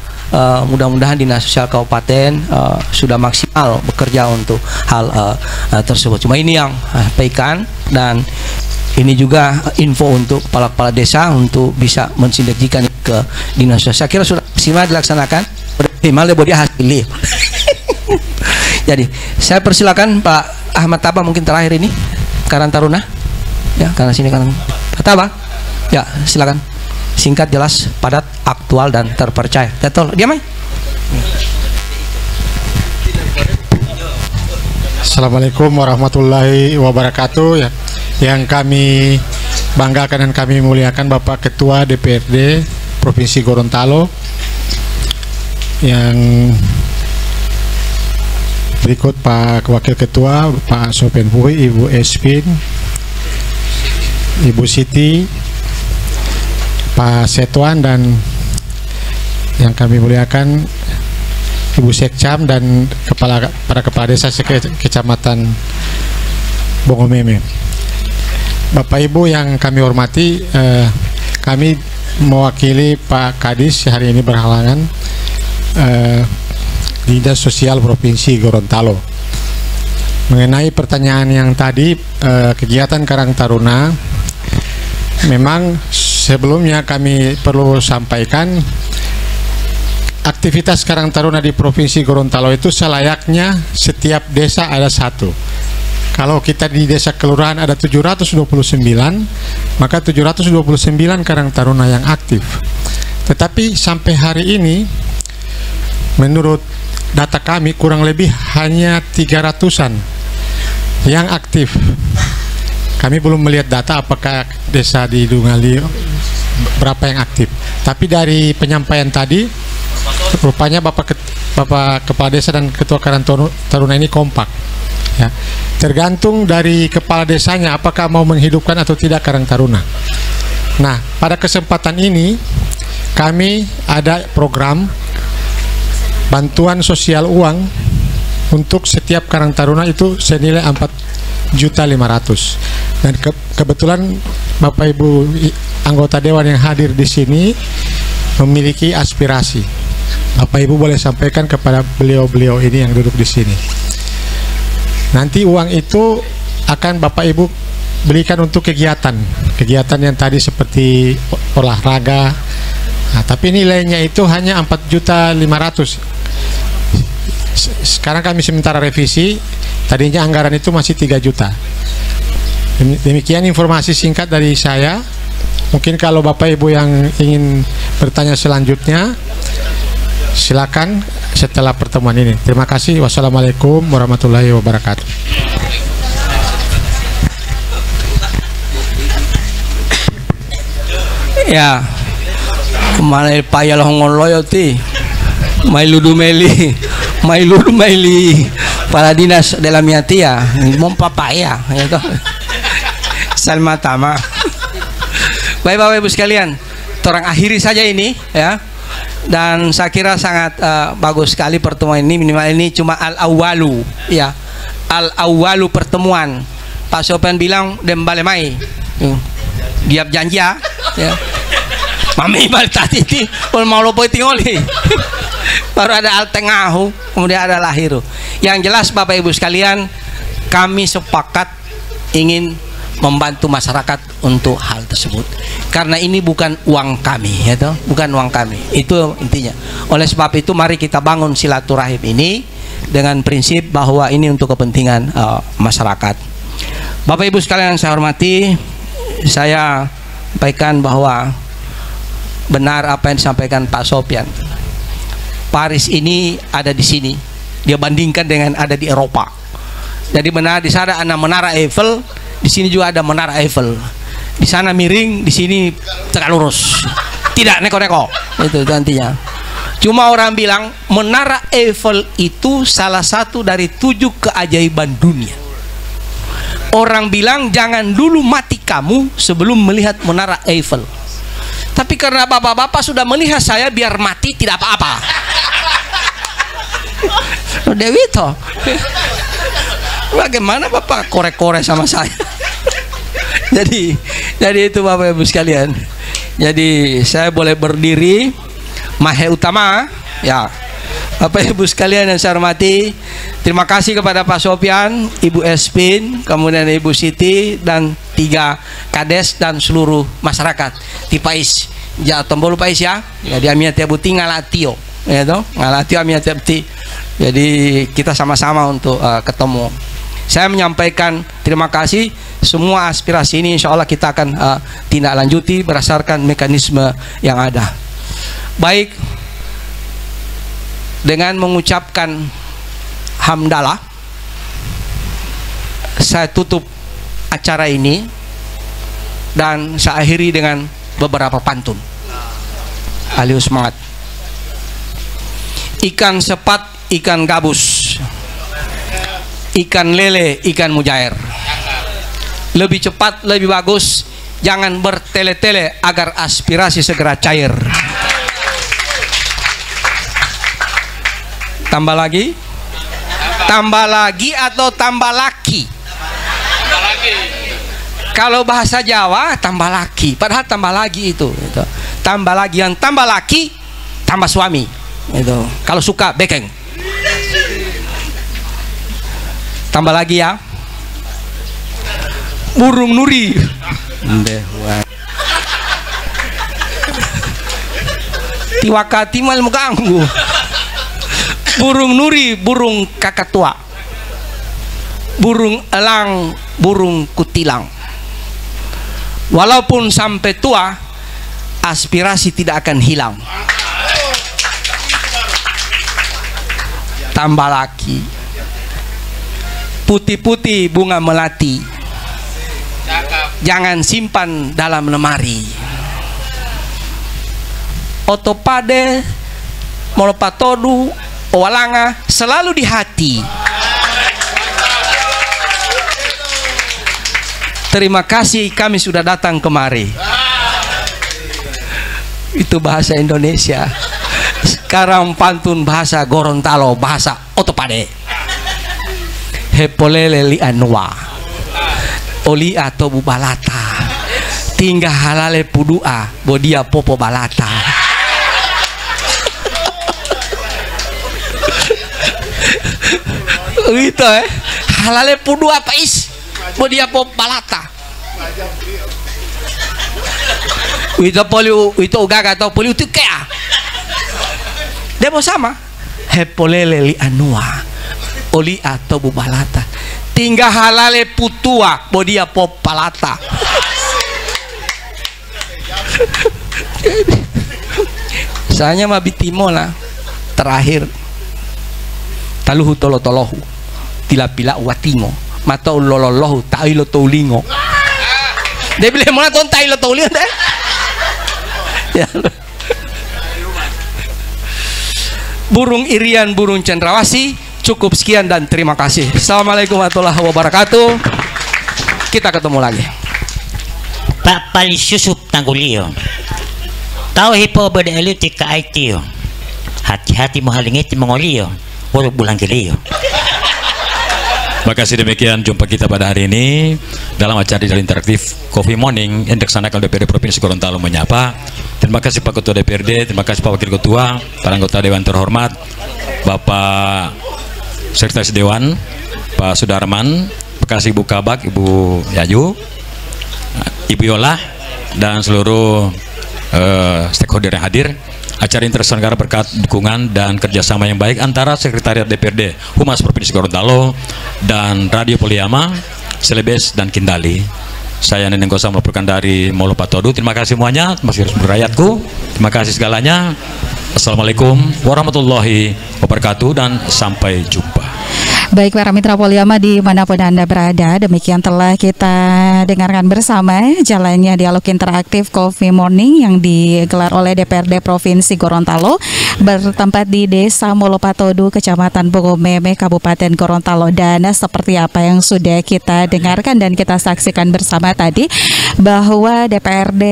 mudah-mudahan dinas sosial kabupaten sudah maksimal bekerja untuk hal tersebut. Cuma ini yang baikkan, dan ini juga info untuk kepala-kepala desa untuk bisa mensinergikan ke dinas sosial. Saya kira sudah maksimal dilaksanakan. Maksimal dia hasilnya. Jadi saya persilakan Pak Ahmad Taba mungkin terakhir ini Karang Taruna. Ya, karena sini Karang Taba. Ya, silakan. Singkat, jelas, padat, aktual dan terpercaya. Tetol, diam. Assalamualaikum warahmatullahi wabarakatuh. Ya, yang kami banggakan dan kami muliakan Bapak Ketua DPRD Provinsi Gorontalo, yang berikut Pak Wakil Ketua Pak Sofian Puhi, Ibu Espin, Ibu Siti, Pak Setuan, dan yang kami muliakan Ibu Sekcam dan para kepala desa Kecamatan Bongomeme. Bapak Ibu yang kami hormati, kami mewakili Pak Kadis hari ini berhalangan, Dinas Sosial Provinsi Gorontalo. Mengenai pertanyaan yang tadi, kegiatan Karang Taruna, memang sebelumnya kami perlu sampaikan aktivitas Karang Taruna di Provinsi Gorontalo itu selayaknya setiap desa ada satu. Kalau kita di desa kelurahan ada 729, maka 729 Karang Taruna yang aktif. Tetapi sampai hari ini menurut data kami kurang lebih hanya 300-an yang aktif. Kami belum melihat data apakah desa di Dungali berapa yang aktif. Tapi dari penyampaian tadi rupanya Bapak Kepala Desa dan Ketua Karang Taruna ini kompak. Ya, tergantung dari kepala desanya apakah mau menghidupkan atau tidak Karang Taruna. Nah, pada kesempatan ini kami ada program bantuan sosial uang untuk setiap Karang Taruna itu senilai 4.500.000. Dan kebetulan Bapak Ibu anggota dewan yang hadir di sini memiliki aspirasi. Bapak Ibu boleh sampaikan kepada beliau-beliau ini yang duduk di sini. Nanti uang itu akan Bapak Ibu berikan untuk kegiatan yang tadi seperti olahraga. Nah, tapi nilainya itu hanya 4.500.000. Sekarang kami sementara revisi, tadinya anggaran itu masih 3 juta. Demikian informasi singkat dari saya. Mungkin kalau Bapak Ibu yang ingin bertanya selanjutnya, silakan setelah pertemuan ini. Terima kasih. Wassalamualaikum warahmatullahi wabarakatuh. Ya, Mana payah lo ngoloyo ti. Mailudu meli para dinas dalam yatia mau papaya gitu. Salma tama. Baik Bapak Ibu sekalian, orang akhiri saja ini ya. Dan saya kira sangat bagus sekali pertemuan ini, minimal ini cuma al-awwalu ya. Al-awwalu pertemuan. Pak Sopian bilang dembale mai. Giap janji ya. Mami bal tadi ti mau lopo tingoli. Baru ada al-tengahu, kemudian ada lahiru. Yang jelas Bapak Ibu sekalian, kami sepakat ingin membantu masyarakat untuk hal tersebut. Karena ini bukan uang kami, ya toh? Bukan uang kami. Itu intinya. Oleh sebab itu mari kita bangun silaturahim ini dengan prinsip bahwa ini untuk kepentingan masyarakat. Bapak Ibu sekalian yang saya hormati, saya sampaikan bahwa benar apa yang disampaikan Pak Sopian. Paris ini ada di sini, dia bandingkan dengan ada di Eropa. Jadi benar di sana ada menara Eiffel, di sini juga ada menara Eiffel. Di sana miring, di sini tegak lurus, tidak neko-neko. Itu nantinya. Cuma orang bilang menara Eiffel itu salah satu dari 7 keajaiban dunia. Orang bilang jangan dulu mati kamu sebelum melihat menara Eiffel. Tapi karena bapak-bapak sudah melihat saya, biar mati tidak apa-apa. Dewi toh, bagaimana bapak korek-korek sama saya? jadi itu Bapak Ibu sekalian. Jadi saya boleh berdiri, mahe utama, ya. Bapak Ibu sekalian yang saya hormati, terima kasih kepada Pak Sopian, Ibu Espin, kemudian Ibu Siti dan 3 kades dan seluruh masyarakat di Pais. Ya tombol Pais ya. Jadi amia tiap buti ngalatio, ya toh, ngalatio amia tiap buti. Jadi kita sama-sama untuk ketemu. Saya menyampaikan terima kasih. Semua aspirasi ini insya Allah kita akan tindak lanjuti berdasarkan mekanisme yang ada. Baik, dengan mengucapkan hamdalah, saya tutup acara ini dan saya akhiri dengan beberapa pantun. Aliu semangat. Ikan sepat, ikan gabus, ikan lele, ikan mujair. Lebih cepat, lebih bagus. Jangan bertele-tele agar aspirasi segera cair. Tambah lagi? Tambah lagi atau tambah laki? Kalau bahasa Jawa tambah laki, padahal tambah lagi itu. Tambah lagi, yang tambah laki, tambah suami. Itu. Kalau suka bekeng. Tambah lagi ya. Burung nuri. Tiwakati mal mengganggu. Burung nuri, burung kakatua. Burung elang, burung kutilang. Walaupun sampai tua, aspirasi tidak akan hilang. Tambah laki. Putih-putih bunga melati, jangan simpan dalam lemari. Otopade, molopatodu, owalanga selalu di hati. Terima kasih kami sudah datang kemari. Itu bahasa Indonesia. Sekarang pantun bahasa Gorontalo, bahasa Otopade. Hepolele li anwa, oli atau bubalata, tinggal halale pudua, bodia popo balata. Gitu halale pudua pais, bodia popo balata. Itu poliu, itu gaga atau poliu itu kaya. Dia mau sama. Hepolele li anwa, oli atau bubalata, tinggal halale putua bodia pop palata. Saya mah bitimo lah. Terakhir taluhu tolotolohu tilapila watingo mata ulololahu tailo toulingo. Dia bilang mana ton tailo toulingo deh. Ya. burung irian, burung cendrawasih. Cukup sekian dan terima kasih. Assalamualaikum warahmatullahi wabarakatuh. Kita ketemu lagi. Pak Pali Susup Tanggulio. Tahu hipo berdelu tika IT. Hati-hati muhalingit mengolio. Walau bulan kelio. Makasih, demikian jumpa kita pada hari ini dalam acara Dialog Interaktif Coffee Morning yang dilaksanakan DPRD Provinsi Gorontalo menyapa. Terima kasih Pak Ketua DPRD, terima kasih Pak Wakil Ketua, para anggota Dewan terhormat, Bapak Sekretaris Dewan, Pak Sudarman, terima kasih Ibu Kabak, Ibu Yayu, Ibu Yola, dan seluruh stakeholder yang hadir. Acara ini terselenggara berkat dukungan dan kerjasama yang baik antara Sekretariat DPRD Humas Provinsi Gorontalo dan Radio Poliama, Celebes, dan Kindali. Saya Neneng Kosa melaporkan dari Molo Patodu. Terima kasih semuanya, terima kasih rakyatku, terima kasih segalanya. Assalamualaikum warahmatullahi wabarakatuh dan sampai jumpa. Baik para mitra Poliama dimanapun Anda berada, demikian telah kita dengarkan bersama jalannya dialog interaktif Coffee Morning yang digelar oleh DPRD Provinsi Gorontalo bertempat di Desa Molopatodu, Kecamatan Bogomeme, Kabupaten Gorontalo. Dan seperti apa yang sudah kita dengarkan dan kita saksikan bersama tadi, bahwa DPRD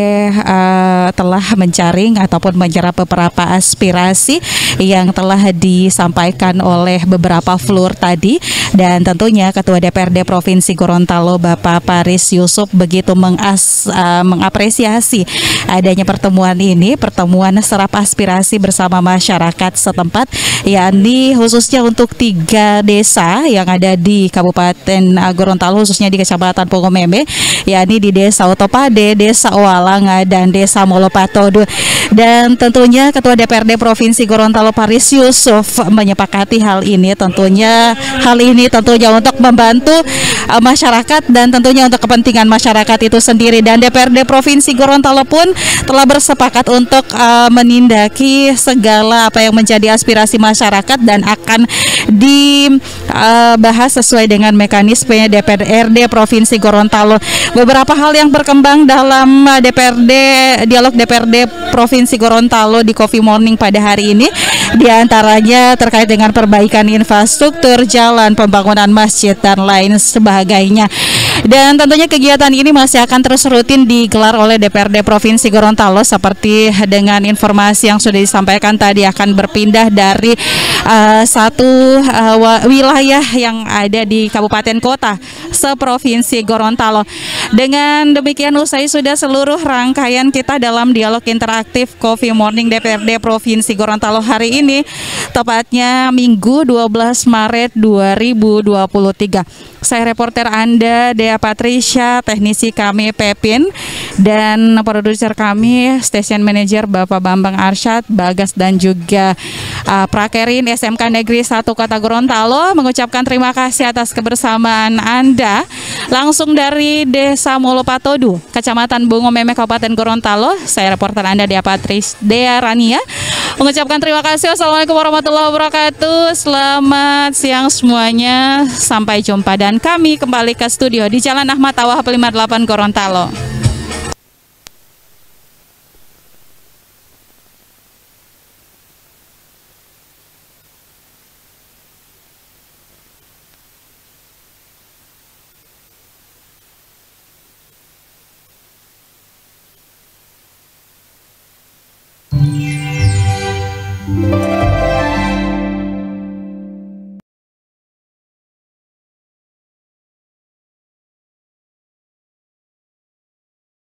telah menjaring ataupun menyerap beberapa aspirasi yang telah disampaikan oleh beberapa floor tadi, dan tentunya Ketua DPRD Provinsi Gorontalo Bapak Paris Yusuf begitu mengapresiasi adanya pertemuan ini, pertemuan serap aspirasi bersama masyarakat setempat, yakni khususnya untuk 3 desa yang ada di Kabupaten Gorontalo, khususnya di Kecamatan Bogomeme, yakni di Desa Otopade, Desa Walanga, dan Desa Molopatodu. Dan tentunya Ketua DPRD Provinsi Gorontalo Paris Yusuf menyepakati hal ini tentunya untuk membantu masyarakat dan tentunya untuk kepentingan masyarakat itu sendiri. Dan DPRD Provinsi Gorontalo pun telah bersepakat untuk menindaki segala apa yang menjadi aspirasi masyarakat dan akan dibahas sesuai dengan mekanisme DPRD Provinsi Gorontalo. Beberapa hal yang berkembang dalam dialog DPRD Provinsi Gorontalo di Coffee Morning pada hari ini, diantaranya terkait dengan perbaikan infrastruktur, jalan, pembangunan masjid, dan lain sebagainya. Dan tentunya kegiatan ini masih akan terus rutin digelar oleh DPRD Provinsi Gorontalo, seperti dengan informasi yang sudah disampaikan tadi akan berpindah dari satu wilayah yang ada di kabupaten kota seprovinsi Gorontalo. Dengan demikian usai sudah seluruh rangkaian kita dalam dialog interaktif Coffee Morning DPRD Provinsi Gorontalo hari ini, tepatnya Minggu 12 Maret 2023. Saya reporter Anda Dea Patricia, teknisi kami Pepin, dan produser kami Station Manager Bapak Bambang Arsyad, Bagas, dan juga Prakerin SMK Negeri 1 Kota Gorontalo mengucapkan terima kasih atas kebersamaan Anda langsung dari Desa Molopatodu, Kecamatan Bogomeme, Kabupaten Gorontalo. Saya reporter Anda Dea Rania mengucapkan terima kasih. Wassalamualaikum warahmatullahi wabarakatuh. Selamat siang semuanya. Sampai jumpa dan kami kembali ke studio di Jalan Ahmad Tawahab 58 Gorontalo.